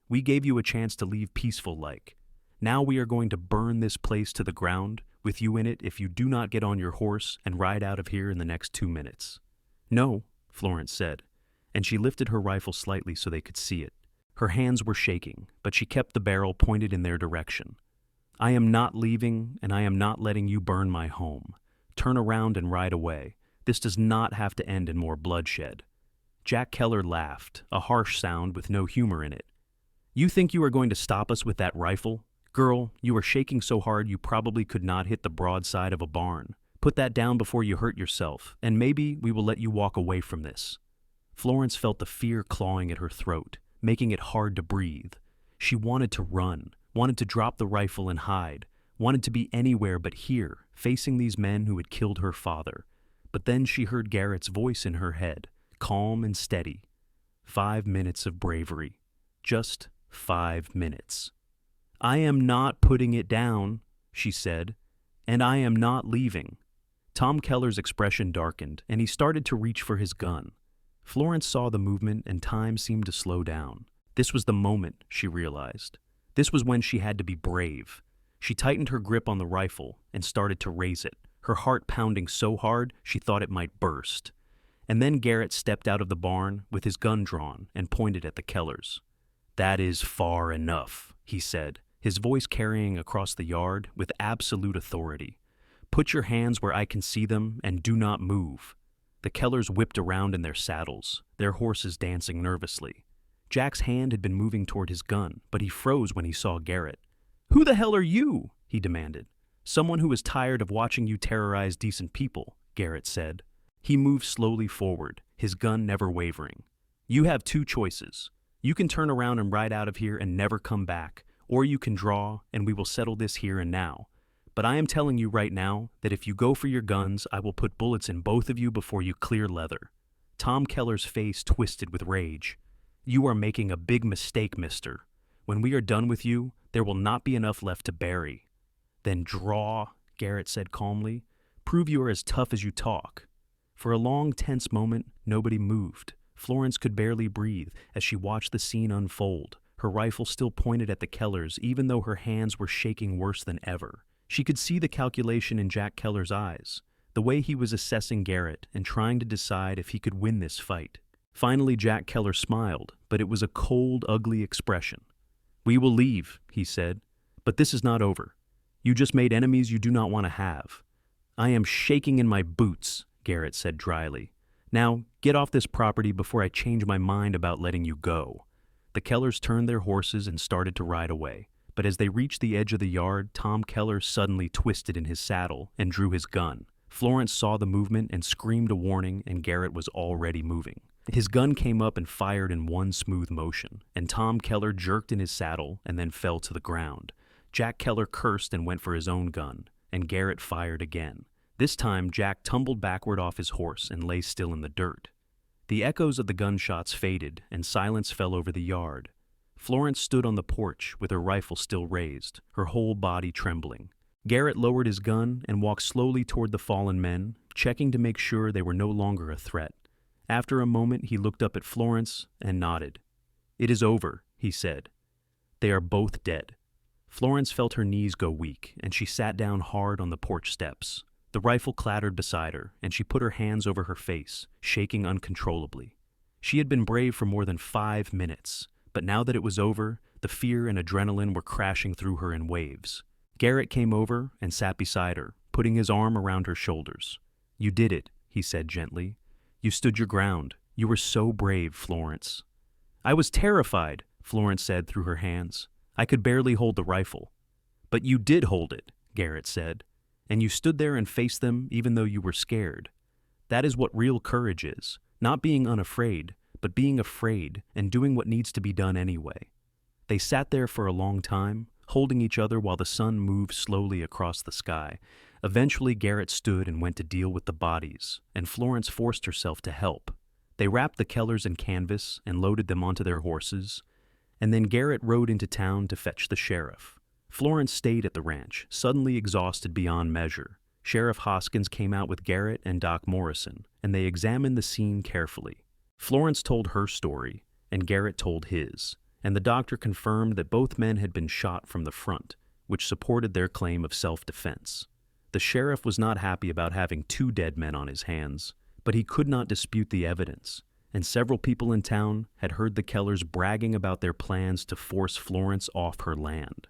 We gave you a chance to leave peaceful-like. Now we are going to burn this place to the ground, with you in it if you do not get on your horse and ride out of here in the next 2 minutes." "No," Florence said, and she lifted her rifle slightly so they could see it. Her hands were shaking, but she kept the barrel pointed in their direction. "I am not leaving, and I am not letting you burn my home. Turn around and ride away. This does not have to end in more bloodshed." Jack Keller laughed, a harsh sound with no humor in it. "You think you are going to stop us with that rifle? Girl, you are shaking so hard you probably could not hit the broadside of a barn. Put that down before you hurt yourself, and maybe we will let you walk away from this." Florence felt the fear clawing at her throat, making it hard to breathe. She wanted to run, wanted to drop the rifle and hide, wanted to be anywhere but here, facing these men who had killed her father. But then she heard Garrett's voice in her head, calm and steady. 5 minutes of bravery. Just 5 minutes. "I am not putting it down," she said, "and I am not leaving." Tom Keller's expression darkened, and he started to reach for his gun. Florence saw the movement, and time seemed to slow down. This was the moment, she realized. This was when she had to be brave. She tightened her grip on the rifle and started to raise it, her heart pounding so hard she thought it might burst. And then Garrett stepped out of the barn with his gun drawn and pointed at the Kellers. "That is far enough," he said, his voice carrying across the yard with absolute authority. "Put your hands where I can see them and do not move." The Kellers whipped around in their saddles, their horses dancing nervously. Jack's hand had been moving toward his gun, but he froze when he saw Garrett. "Who the hell are you?" he demanded. "Someone who is tired of watching you terrorize decent people," Garrett said. He moved slowly forward, his gun never wavering. "You have 2 choices. You can turn around and ride out of here and never come back, or you can draw, and we will settle this here and now. But I am telling you right now that if you go for your guns, I will put bullets in both of you before you clear leather." Tom Keller's face twisted with rage. "You are making a big mistake, mister. When we are done with you, there will not be enough left to bury." "Then draw," Garrett said calmly. "Prove you are as tough as you talk." For a long, tense moment, nobody moved. Florence could barely breathe as she watched the scene unfold, her rifle still pointed at the Kellers even though her hands were shaking worse than ever. She could see the calculation in Jack Keller's eyes, the way he was assessing Garrett and trying to decide if he could win this fight. Finally, Jack Keller smiled, but it was a cold, ugly expression. "We will leave," he said, "but this is not over. You just made enemies you do not want to have." "I am shaking in my boots," Garrett said dryly. "Now, get off this property before I change my mind about letting you go." The Kellers turned their horses and started to ride away, but as they reached the edge of the yard, Tom Keller suddenly twisted in his saddle and drew his gun. Florence saw the movement and screamed a warning, and Garrett was already moving. His gun came up and fired in one smooth motion, and Tom Keller jerked in his saddle and then fell to the ground. Jack Keller cursed and went for his own gun, and Garrett fired again. This time, Jack tumbled backward off his horse and lay still in the dirt. The echoes of the gunshots faded, and silence fell over the yard. Florence stood on the porch with her rifle still raised, her whole body trembling. Garrett lowered his gun and walked slowly toward the fallen men, checking to make sure they were no longer a threat. After a moment, he looked up at Florence and nodded. "It is over," he said. "They are both dead." Florence felt her knees go weak, and she sat down hard on the porch steps. The rifle clattered beside her, and she put her hands over her face, shaking uncontrollably. She had been brave for more than 5 minutes, but now that it was over, the fear and adrenaline were crashing through her in waves. Garrett came over and sat beside her, putting his arm around her shoulders. "You did it," he said gently. "You stood your ground. You were so brave, Florence." "I was terrified," Florence said through her hands. "I could barely hold the rifle." "But you did hold it," Garrett said. "And you stood there and faced them even though you were scared. That is what real courage is, not being unafraid, but being afraid and doing what needs to be done anyway." They sat there for a long time, holding each other while the sun moved slowly across the sky. Eventually, Garrett stood and went to deal with the bodies, and Florence forced herself to help. They wrapped the Kellers in canvas and loaded them onto their horses, and then Garrett rode into town to fetch the sheriff. Florence stayed at the ranch, suddenly exhausted beyond measure. Sheriff Hoskins came out with Garrett and Doc Morrison, and they examined the scene carefully. Florence told her story, and Garrett told his, and the doctor confirmed that both men had been shot from the front, which supported their claim of self-defense. The sheriff was not happy about having 2 dead men on his hands, but he could not dispute the evidence, and several people in town had heard the Kellers bragging about their plans to force Florence off her land.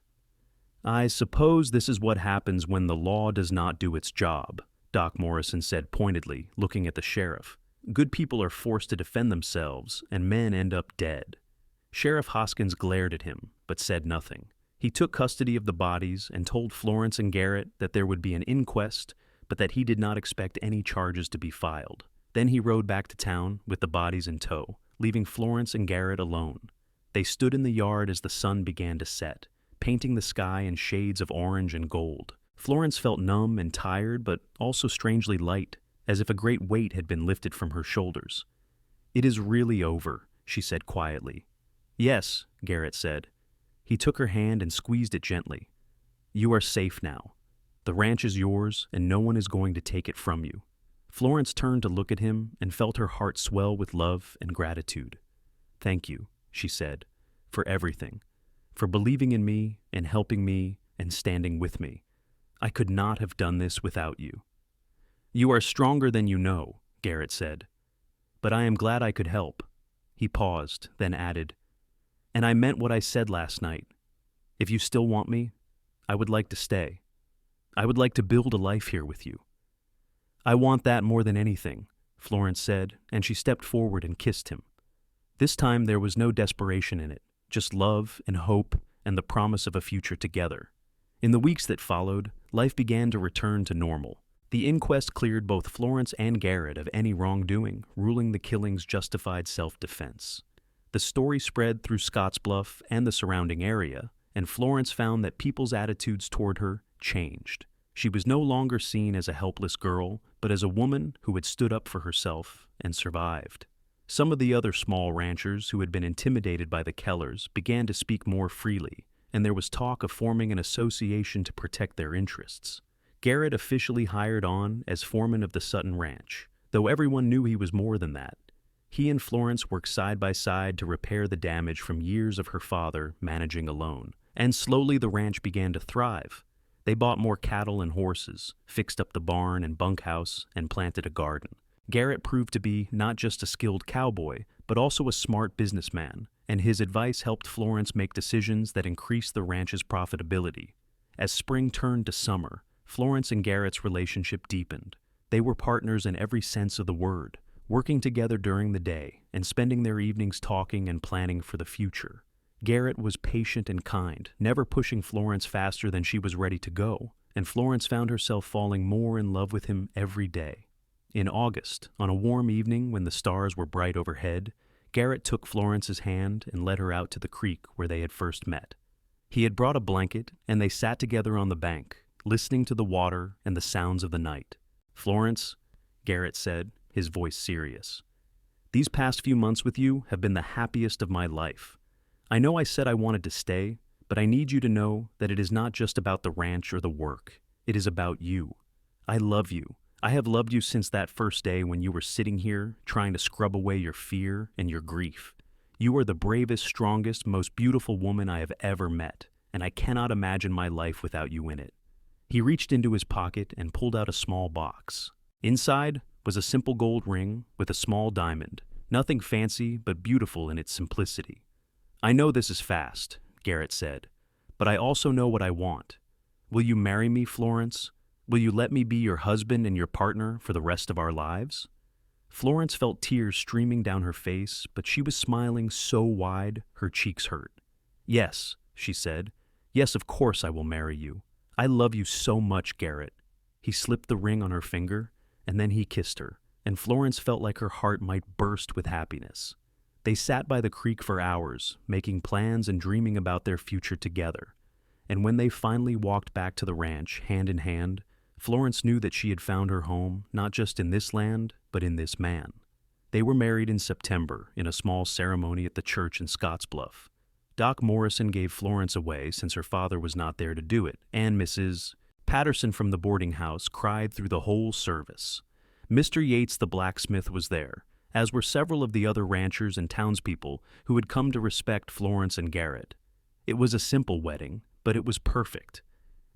"I suppose this is what happens when the law does not do its job," Doc Morrison said pointedly, looking at the sheriff. "Good people are forced to defend themselves, and men end up dead." Sheriff Hoskins glared at him, but said nothing. He took custody of the bodies and told Florence and Garrett that there would be an inquest, but that he did not expect any charges to be filed. Then he rode back to town with the bodies in tow, leaving Florence and Garrett alone. They stood in the yard as the sun began to set, painting the sky in shades of orange and gold. Florence felt numb and tired, but also strangely light, as if a great weight had been lifted from her shoulders. "It is really over," she said quietly. "Yes," Garrett said. He took her hand and squeezed it gently. "You are safe now. The ranch is yours, and no one is going to take it from you." Florence turned to look at him and felt her heart swell with love and gratitude. "Thank you," she said, "for everything. For believing in me and helping me and standing with me. I could not have done this without you." "You are stronger than you know," Garrett said. "But I am glad I could help." He paused, then added, "And I meant what I said last night. If you still want me, I would like to stay. I would like to build a life here with you." "I want that more than anything," Florence said, and she stepped forward and kissed him. This time there was no desperation in it, just love and hope and the promise of a future together. In the weeks that followed, life began to return to normal. The inquest cleared both Florence and Garrett of any wrongdoing, ruling the killings justified self-defense. The story spread through Scottsbluff and the surrounding area, and Florence found that people's attitudes toward her changed. She was no longer seen as a helpless girl, but as a woman who had stood up for herself and survived. Some of the other small ranchers who had been intimidated by the Kellers began to speak more freely, and there was talk of forming an association to protect their interests. Garrett officially hired on as foreman of the Sutton Ranch, though everyone knew he was more than that. He and Florence worked side by side to repair the damage from years of her father managing alone, and slowly the ranch began to thrive. They bought more cattle and horses, fixed up the barn and bunkhouse, and planted a garden. Garrett proved to be not just a skilled cowboy, but also a smart businessman, and his advice helped Florence make decisions that increased the ranch's profitability. As spring turned to summer, Florence and Garrett's relationship deepened. They were partners in every sense of the word, working together during the day and spending their evenings talking and planning for the future. Garrett was patient and kind, never pushing Florence faster than she was ready to go, and Florence found herself falling more in love with him every day. In August, on a warm evening when the stars were bright overhead, Garrett took Florence's hand and led her out to the creek where they had first met. He had brought a blanket, and they sat together on the bank, listening to the water and the sounds of the night. "Florence," Garrett said, his voice serious, "these past few months with you have been the happiest of my life. I know I said I wanted to stay, but I need you to know that it is not just about the ranch or the work. It is about you. I love you. I have loved you since that first day when you were sitting here trying to scrub away your fear and your grief. You are the bravest, strongest, most beautiful woman I have ever met, and I cannot imagine my life without you in it." He reached into his pocket and pulled out a small box. Inside was a simple gold ring with a small diamond, nothing fancy but beautiful in its simplicity. "I know this is fast," Garrett said, "but I also know what I want. Will you marry me, Florence? Will you let me be your husband and your partner for the rest of our lives?" Florence felt tears streaming down her face, but she was smiling so wide her cheeks hurt. "Yes," she said. "Yes, of course I will marry you. I love you so much, Garrett." He slipped the ring on her finger, and then he kissed her, and Florence felt like her heart might burst with happiness. They sat by the creek for hours, making plans and dreaming about their future together. And when they finally walked back to the ranch, hand in hand, Florence knew that she had found her home, not just in this land, but in this man. They were married in September, in a small ceremony at the church in Scottsbluff. Doc Morrison gave Florence away since her father was not there to do it, and Mrs. Patterson from the boarding house cried through the whole service. Mr. Yates the blacksmith was there, as were several of the other ranchers and townspeople who had come to respect Florence and Garrett. It was a simple wedding, but it was perfect.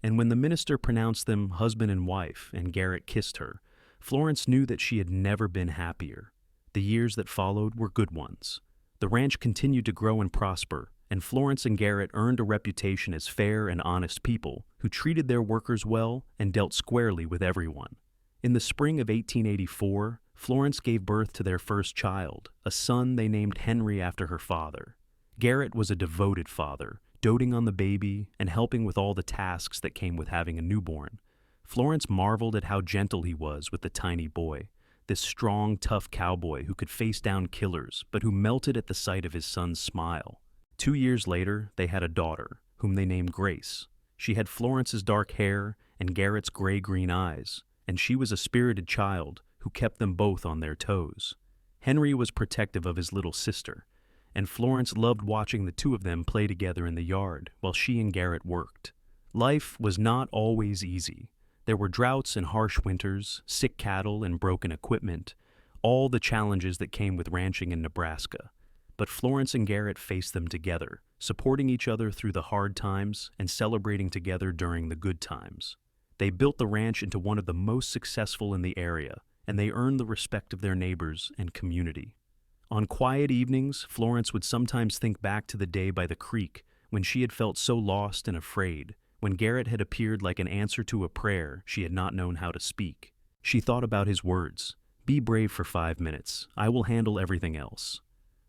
And when the minister pronounced them husband and wife and Garrett kissed her, Florence knew that she had never been happier. The years that followed were good ones. The ranch continued to grow and prosper, and Florence and Garrett earned a reputation as fair and honest people who treated their workers well and dealt squarely with everyone. In the spring of 1884, Florence gave birth to their first child, a son they named Henry after her father. Garrett was a devoted father, doting on the baby and helping with all the tasks that came with having a newborn. Florence marveled at how gentle he was with the tiny boy, this strong, tough cowboy who could face down killers, but who melted at the sight of his son's smile. 2 years later, they had a daughter, whom they named Grace. She had Florence's dark hair and Garrett's gray-green eyes, and she was a spirited child who kept them both on their toes. Henry was protective of his little sister, and Florence loved watching the two of them play together in the yard while she and Garrett worked. Life was not always easy. There were droughts and harsh winters, sick cattle and broken equipment, all the challenges that came with ranching in Nebraska. But Florence and Garrett faced them together, supporting each other through the hard times and celebrating together during the good times. They built the ranch into one of the most successful in the area, and they earned the respect of their neighbors and community. On quiet evenings, Florence would sometimes think back to the day by the creek when she had felt so lost and afraid, when Garrett had appeared like an answer to a prayer she had not known how to speak. She thought about his words, "Be brave for 5 minutes. I will handle everything else."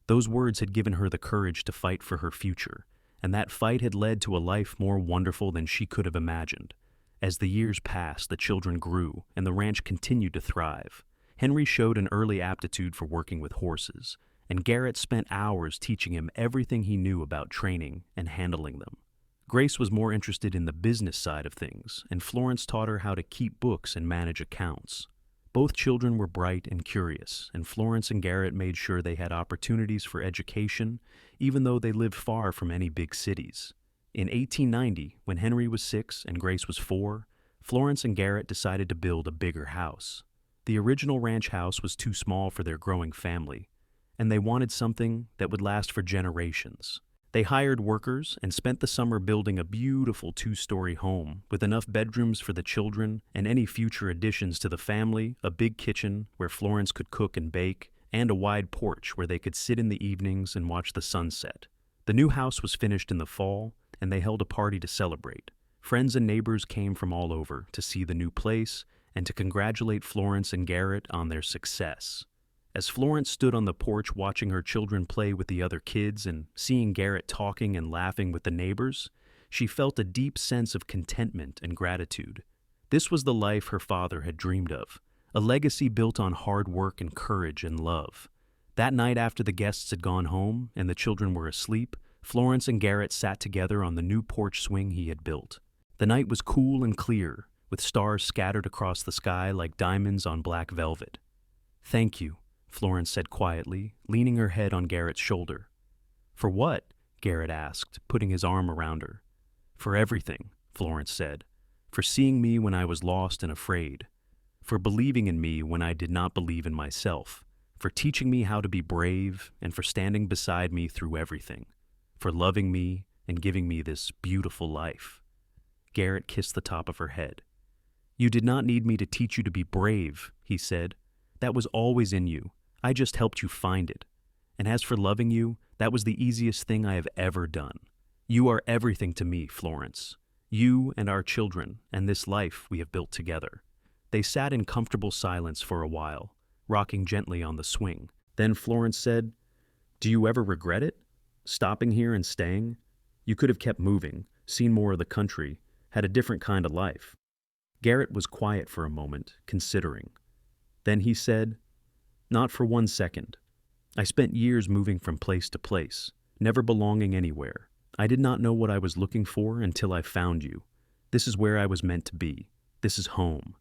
Those words had given her the courage to fight for her future, and that fight had led to a life more wonderful than she could have imagined. As the years passed, the children grew, and the ranch continued to thrive. Henry showed an early aptitude for working with horses, and Garrett spent hours teaching him everything he knew about training and handling them. Grace was more interested in the business side of things, and Florence taught her how to keep books and manage accounts. Both children were bright and curious, and Florence and Garrett made sure they had opportunities for education, even though they lived far from any big cities. In 1890, when Henry was 6 and Grace was 4, Florence and Garrett decided to build a bigger house. The original ranch house was too small for their growing family, and they wanted something that would last for generations. They hired workers and spent the summer building a beautiful 2-story home with enough bedrooms for the children and any future additions to the family, a big kitchen where Florence could cook and bake, and a wide porch where they could sit in the evenings and watch the sunset. The new house was finished in the fall, and they held a party to celebrate. Friends and neighbors came from all over to see the new place and to congratulate Florence and Garrett on their success. As Florence stood on the porch watching her children play with the other kids and seeing Garrett talking and laughing with the neighbors, she felt a deep sense of contentment and gratitude. This was the life her father had dreamed of, a legacy built on hard work and courage and love. That night after the guests had gone home and the children were asleep, Florence and Garrett sat together on the new porch swing he had built. The night was cool and clear, with stars scattered across the sky like diamonds on black velvet. "Thank you," Florence said quietly, leaning her head on Garrett's shoulder. "For what?" Garrett asked, putting his arm around her. "For everything," Florence said. "For seeing me when I was lost and afraid. For believing in me when I did not believe in myself. For teaching me how to be brave and for standing beside me through everything. For loving me and giving me this beautiful life." Garrett kissed the top of her head. "You did not need me to teach you to be brave," he said. "That was always in you. I just helped you find it. And as for loving you, that was the easiest thing I have ever done. You are everything to me, Florence. You and our children and this life we have built together." They sat in comfortable silence for a while, rocking gently on the swing. Then Florence said, "Do you ever regret it? Stopping here and staying? You could have kept moving, seen more of the country, had a different kind of life." Garrett was quiet for a moment, considering. Then he said, "Not for 1 second. I spent years moving from place to place, never belonging anywhere. I did not know what I was looking for until I found you. This is where I was meant to be. This is home."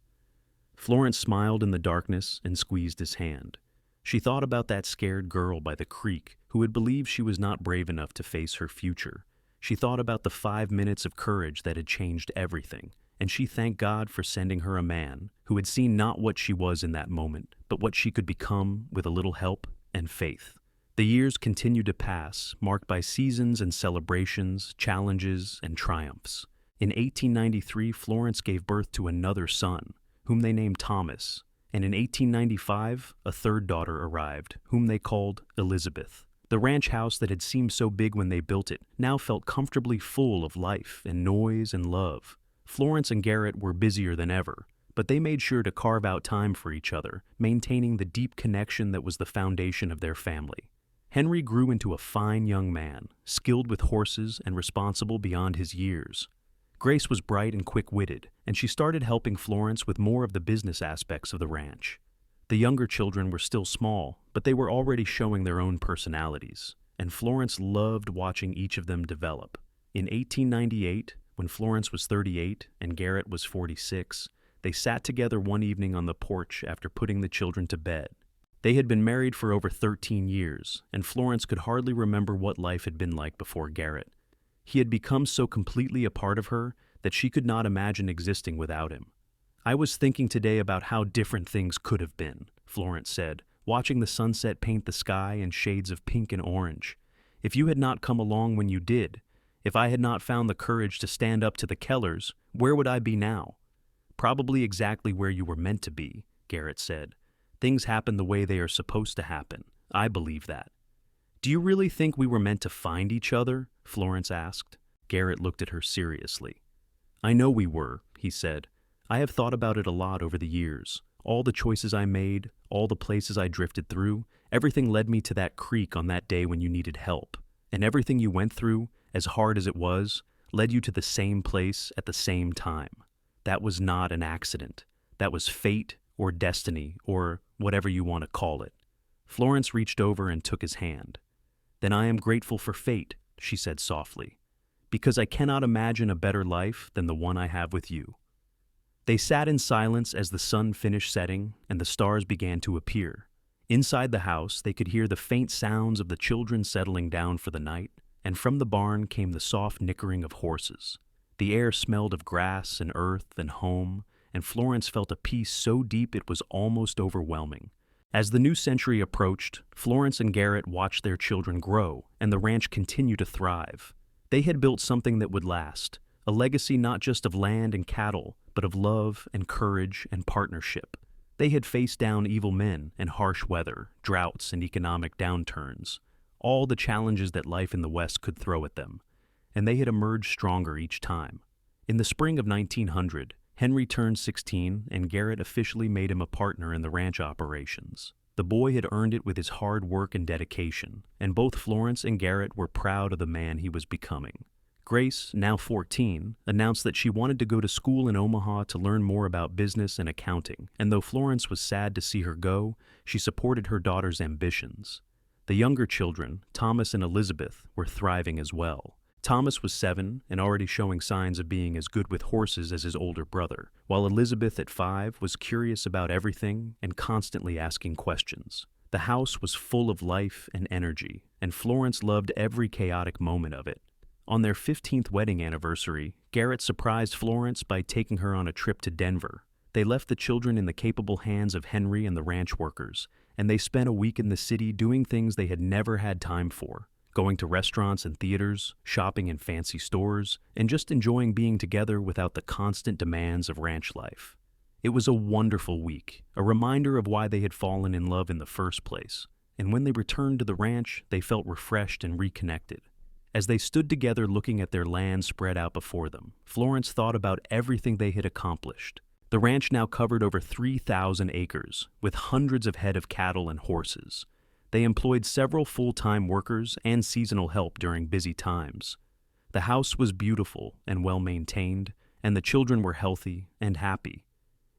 Florence smiled in the darkness and squeezed his hand. She thought about that scared girl by the creek who had believed she was not brave enough to face her future. She thought about the 5 minutes of courage that had changed everything, and she thanked God for sending her a man who had seen not what she was in that moment, but what she could become with a little help and faith. The years continued to pass, marked by seasons and celebrations, challenges and triumphs. In 1893, Florence gave birth to another son, whom they named Thomas, and in 1895, a third daughter arrived, whom they called Elizabeth. The ranch house that had seemed so big when they built it now felt comfortably full of life and noise and love. Florence and Garrett were busier than ever, but they made sure to carve out time for each other, maintaining the deep connection that was the foundation of their family. Henry grew into a fine young man, skilled with horses and responsible beyond his years. Grace was bright and quick-witted, and she started helping Florence with more of the business aspects of the ranch. The younger children were still small, but they were already showing their own personalities, and Florence loved watching each of them develop. In 1898, when Florence was 38 and Garrett was 46, they sat together one evening on the porch after putting the children to bed. They had been married for over 13 years, and Florence could hardly remember what life had been like before Garrett. He had become so completely a part of her that she could not imagine existing without him. "I was thinking today about how different things could have been," Florence said, watching the sunset paint the sky in shades of pink and orange. "If you had not come along when you did, if I had not found the courage to stand up to the Kellers, where would I be now?" "Probably exactly where you were meant to be," Garrett said. "Things happen the way they are supposed to happen. I believe that." "Do you really think we were meant to find each other?" Florence asked. Garrett looked at her seriously. "I know we were," he said. "I have thought about it a lot over the years. All the choices I made, all the places I drifted through, everything led me to that creek on that day when you needed help. And everything you went through, as hard as it was, led you to the same place at the same time. That was not an accident. That was fate or destiny or whatever you want to call it." Florence reached over and took his hand. "Then I am grateful for fate," she said softly. because I cannot imagine a better life than the one I have with you." They sat in silence as the sun finished setting and the stars began to appear. Inside the house, they could hear the faint sounds of the children settling down for the night, and from the barn came the soft nickering of horses. The air smelled of grass and earth and home, and Florence felt a peace so deep it was almost overwhelming. As the new century approached, Florence and Garrett watched their children grow and the ranch continue to thrive. They had built something that would last, a legacy not just of land and cattle, but of love and courage and partnership. They had faced down evil men and harsh weather, droughts and economic downturns, all the challenges that life in the West could throw at them, and they had emerged stronger each time. In the spring of 1900, Henry turned 16 and Garrett officially made him a partner in the ranch operations. The boy had earned it with his hard work and dedication, and both Florence and Garrett were proud of the man he was becoming. Grace, now 14, announced that she wanted to go to school in Omaha to learn more about business and accounting, and though Florence was sad to see her go, she supported her daughter's ambitions. The younger children, Thomas and Elizabeth, were thriving as well. Thomas was 7 and already showing signs of being as good with horses as his older brother, while Elizabeth at 5 was curious about everything and constantly asking questions. The house was full of life and energy, and Florence loved every chaotic moment of it. On their 15th wedding anniversary, Garrett surprised Florence by taking her on a trip to Denver. They left the children in the capable hands of Henry and the ranch workers, and they spent a week in the city doing things they had never had time for. Going to restaurants and theaters, shopping in fancy stores, and just enjoying being together without the constant demands of ranch life. It was a wonderful week, a reminder of why they had fallen in love in the first place, and when they returned to the ranch, they felt refreshed and reconnected. As they stood together looking at their land spread out before them, Florence thought about everything they had accomplished. The ranch now covered over 3,000 acres, with hundreds of head of cattle and horses. They employed several full-time workers and seasonal help during busy times. The house was beautiful and well-maintained, and the children were healthy and happy.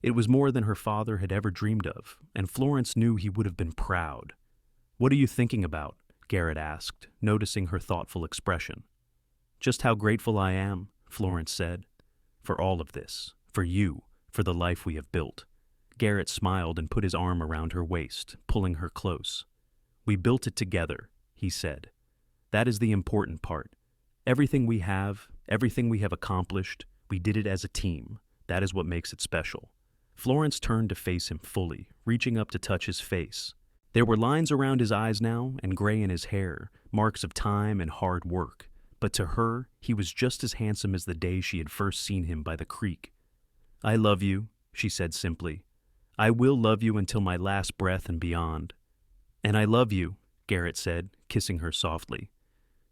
It was more than her father had ever dreamed of, and Florence knew he would have been proud. "What are you thinking about?" Garrett asked, noticing her thoughtful expression. "Just how grateful I am," Florence said, "for all of this, for you, for the life we have built." Garrett smiled and put his arm around her waist, pulling her close. "We built it together," he said. "That is the important part. Everything we have accomplished, we did it as a team. That is what makes it special." Florence turned to face him fully, reaching up to touch his face. There were lines around his eyes now and gray in his hair, marks of time and hard work, but to her, he was just as handsome as the day she had first seen him by the creek. "I love you," she said simply. "I will love you until my last breath and beyond." "And I love you," Garrett said, kissing her softly.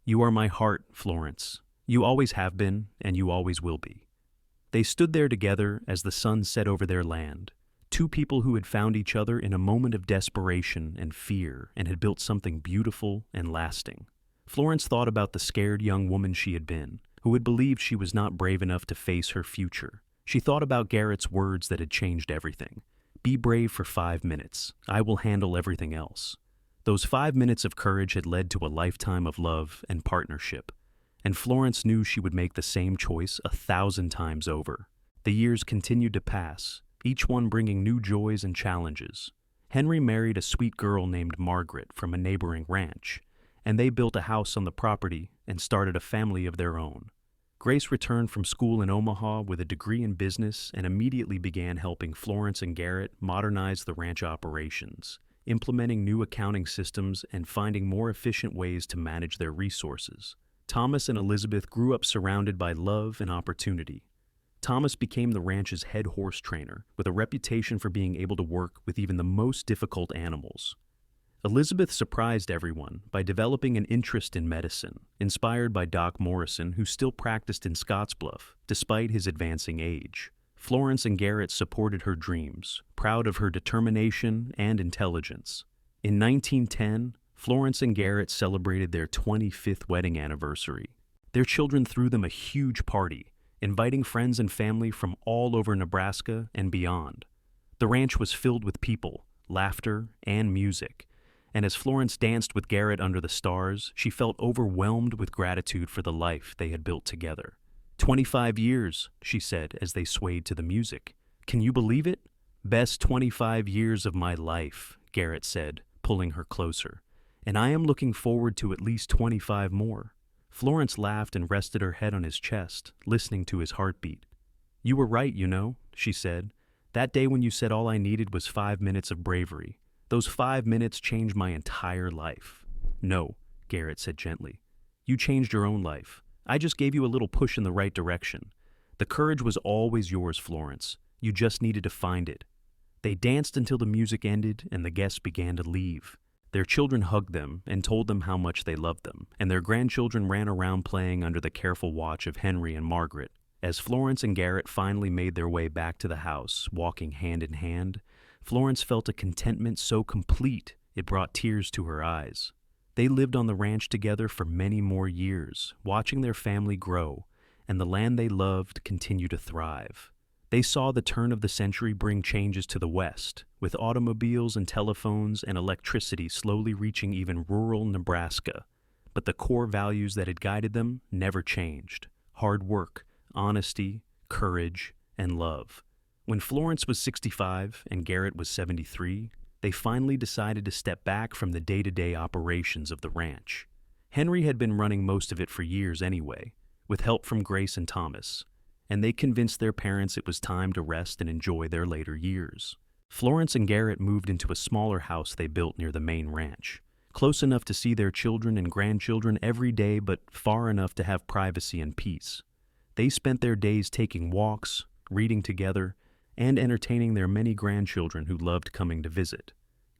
"You are my heart, Florence. You always have been, and you always will be." They stood there together as the sun set over their land, two people who had found each other in a moment of desperation and fear and had built something beautiful and lasting. Florence thought about the scared young woman she had been, who had believed she was not brave enough to face her future. She thought about Garrett's words that had changed everything. "Be brave for 5 minutes. I will handle everything else." Those 5 minutes of courage had led to a lifetime of love and partnership, and Florence knew she would make the same choice 1,000 times over. The years continued to pass, each one bringing new joys and challenges. Henry married a sweet girl named Margaret from a neighboring ranch, and they built a house on the property and started a family of their own. Grace returned from school in Omaha with a degree in business and immediately began helping Florence and Garrett modernize the ranch operations, implementing new accounting systems and finding more efficient ways to manage their resources. Thomas and Elizabeth grew up surrounded by love and opportunity. Thomas became the ranch's head horse trainer, with a reputation for being able to work with even the most difficult animals. Elizabeth surprised everyone by developing an interest in medicine, inspired by Doc Morrison, who still practiced in Scottsbluff, despite his advancing age. Florence and Garrett supported her dreams, proud of her determination and intelligence. In 1910, Florence and Garrett celebrated their 25th wedding anniversary. Their children threw them a huge party, inviting friends and family from all over Nebraska and beyond. The ranch was filled with people, laughter, and music, and as Florence danced with Garrett under the stars, she felt overwhelmed with gratitude for the life they had built together. 25 years, she said as they swayed to the music. Can you believe it? Best 25 years of my life, Garrett said, pulling her closer. And I am looking forward to at least 25 more. Florence laughed and rested her head on his chest, listening to his heartbeat. You were right, you know, she said. That day when you said all I needed was 5 minutes of bravery. Those 5 minutes changed my entire life. No, Garrett said gently. You changed your own life. I just gave you a little push in the right direction. The courage was always yours, Florence. You just needed to find it. They danced until the music ended and the guests began to leave. Their children hugged them and told them how much they loved them, and their grandchildren ran around playing under the careful watch of Henry and Margaret. As Florence and Garrett finally made their way back to the house, walking hand in hand, Florence felt a contentment so complete it brought tears to her eyes. They lived on the ranch together for many more years, watching their family grow, and the land they loved continue to thrive. They saw the turn of the century bring changes to the West, with automobiles and telephones and electricity slowly reaching even rural Nebraska. But the core values that had guided them never changed: hard work, honesty, courage, and love. When Florence was 65 and Garrett was 73, they finally decided to step back from the day-to-day operations of the ranch. Henry had been running most of it for years anyway, with help from Grace and Thomas, and they convinced their parents it was time to rest and enjoy their later years. Florence and Garrett moved into a smaller house they built near the main ranch, close enough to see their children and grandchildren every day but far enough to have privacy and peace. They spent their days taking walks, reading together, and entertaining their many grandchildren who loved coming to visit.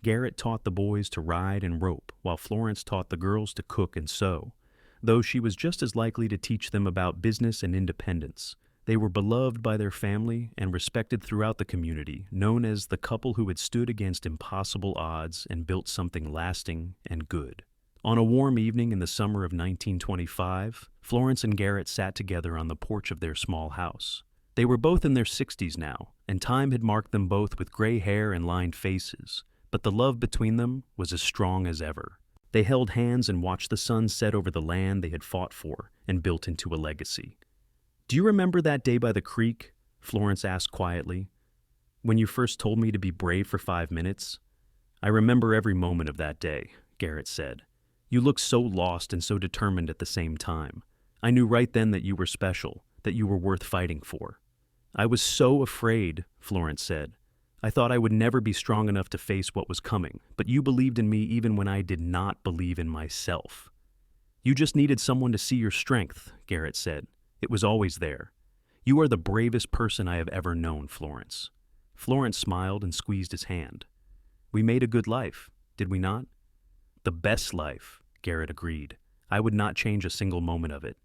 Garrett taught the boys to ride and rope, while Florence taught the girls to cook and sew, though she was just as likely to teach them about business and independence. They were beloved by their family and respected throughout the community, known as the couple who had stood against impossible odds and built something lasting and good. On a warm evening in the summer of 1925, Florence and Garrett sat together on the porch of their small house. They were both in their 60s now, and time had marked them both with gray hair and lined faces, but the love between them was as strong as ever. They held hands and watched the sun set over the land they had fought for and built into a legacy. "Do you remember that day by the creek?" Florence asked quietly. "When you first told me to be brave for 5 minutes?" "I remember every moment of that day," Garrett said. "You looked so lost and so determined at the same time. I knew right then that you were special, that you were worth fighting for." "I was so afraid," Florence said. "I thought I would never be strong enough to face what was coming, but you believed in me even when I did not believe in myself." "You just needed someone to see your strength," Garrett said. "It was always there. You are the bravest person I have ever known, Florence." Florence smiled and squeezed his hand. "We made a good life, did we not?" "The best life," Garrett agreed. "I would not change a single moment of it."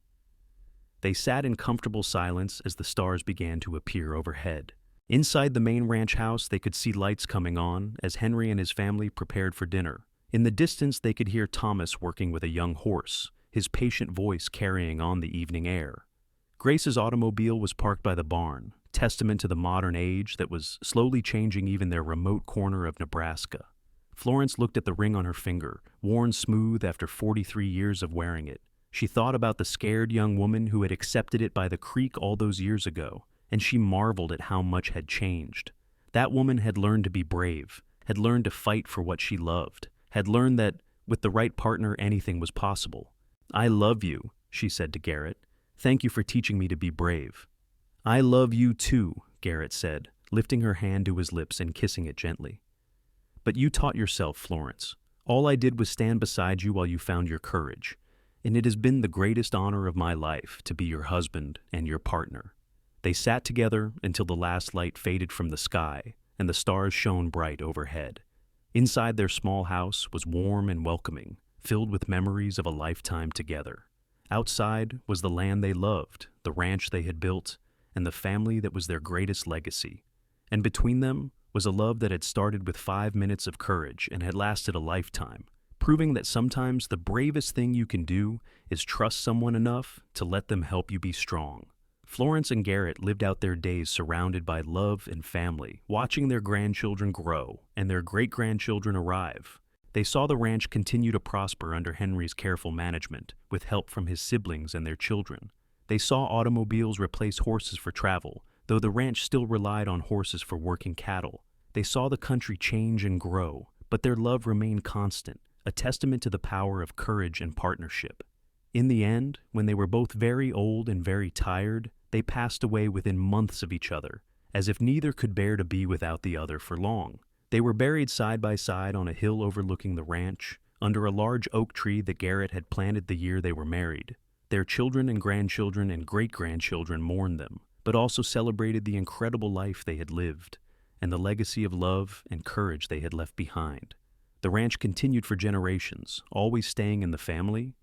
They sat in comfortable silence as the stars began to appear overhead. Inside the main ranch house, they could see lights coming on as Henry and his family prepared for dinner. In the distance, they could hear Thomas working with a young horse, his patient voice carrying on the evening air. Grace's automobile was parked by the barn, testament to the modern age that was slowly changing even their remote corner of Nebraska. Florence looked at the ring on her finger, worn smooth after 43 years of wearing it. She thought about the scared young woman who had accepted it by the creek all those years ago, and she marveled at how much had changed. That woman had learned to be brave, had learned to fight for what she loved, had learned that, with the right partner, anything was possible. "I love you," she said to Garrett. "Thank you for teaching me to be brave." "I love you too," Garrett said, lifting her hand to his lips and kissing it gently. "But you taught yourself, Florence. All I did was stand beside you while you found your courage, and it has been the greatest honor of my life to be your husband and your partner." They sat together until the last light faded from the sky and the stars shone bright overhead. Inside their small house was warm and welcoming, filled with memories of a lifetime together. Outside was the land they loved, the ranch they had built, and the family that was their greatest legacy. And between them was a love that had started with 5 minutes of courage and had lasted a lifetime, proving that sometimes the bravest thing you can do is trust someone enough to let them help you be strong. Florence and Garrett lived out their days surrounded by love and family, watching their grandchildren grow and their great-grandchildren arrive. They saw the ranch continue to prosper under Henry's careful management, with help from his siblings and their children. They saw automobiles replace horses for travel, though the ranch still relied on horses for working cattle. They saw the country change and grow, but their love remained constant, a testament to the power of courage and partnership. In the end, when they were both very old and very tired, they passed away within months of each other, as if neither could bear to be without the other for long. They were buried side by side on a hill overlooking the ranch, under a large oak tree that Garrett had planted the year they were married. Their children and grandchildren and great-grandchildren mourned them, but also celebrated the incredible life they had lived, and the legacy of love and courage they had left behind. The ranch continued for generations, always staying in the family,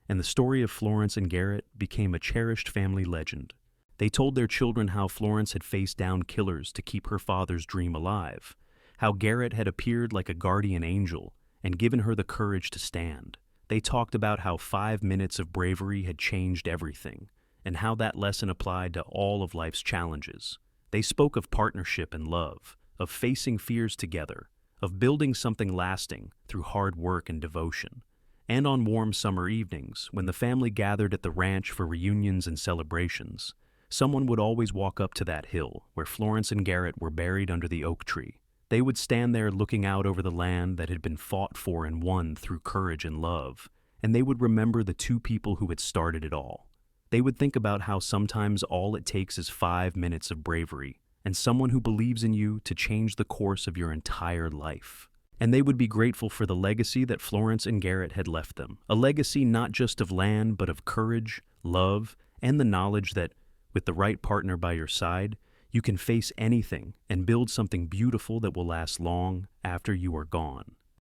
and the story of Florence and Garrett became a cherished family legend. They told their children how Florence had faced down killers to keep her father's dream alive, how Garrett had appeared like a guardian angel and given her the courage to stand. They talked about how 5 minutes of bravery had changed everything, and how that lesson applied to all of life's challenges. They spoke of partnership and love, of facing fears together, of building something lasting through hard work and devotion. And on warm summer evenings, when the family gathered at the ranch for reunions and celebrations, someone would always walk up to that hill where Florence and Garrett were buried under the oak tree. They would stand there looking out over the land that had been fought for and won through courage and love, and they would remember the two people who had started it all. They would think about how sometimes all it takes is 5 minutes of bravery and someone who believes in you to change the course of your entire life. And they would be grateful for the legacy that Florence and Garrett had left them, a legacy not just of land but of courage, love, and the knowledge that, with the right partner by your side, you can face anything and build something beautiful that will last long after you are gone.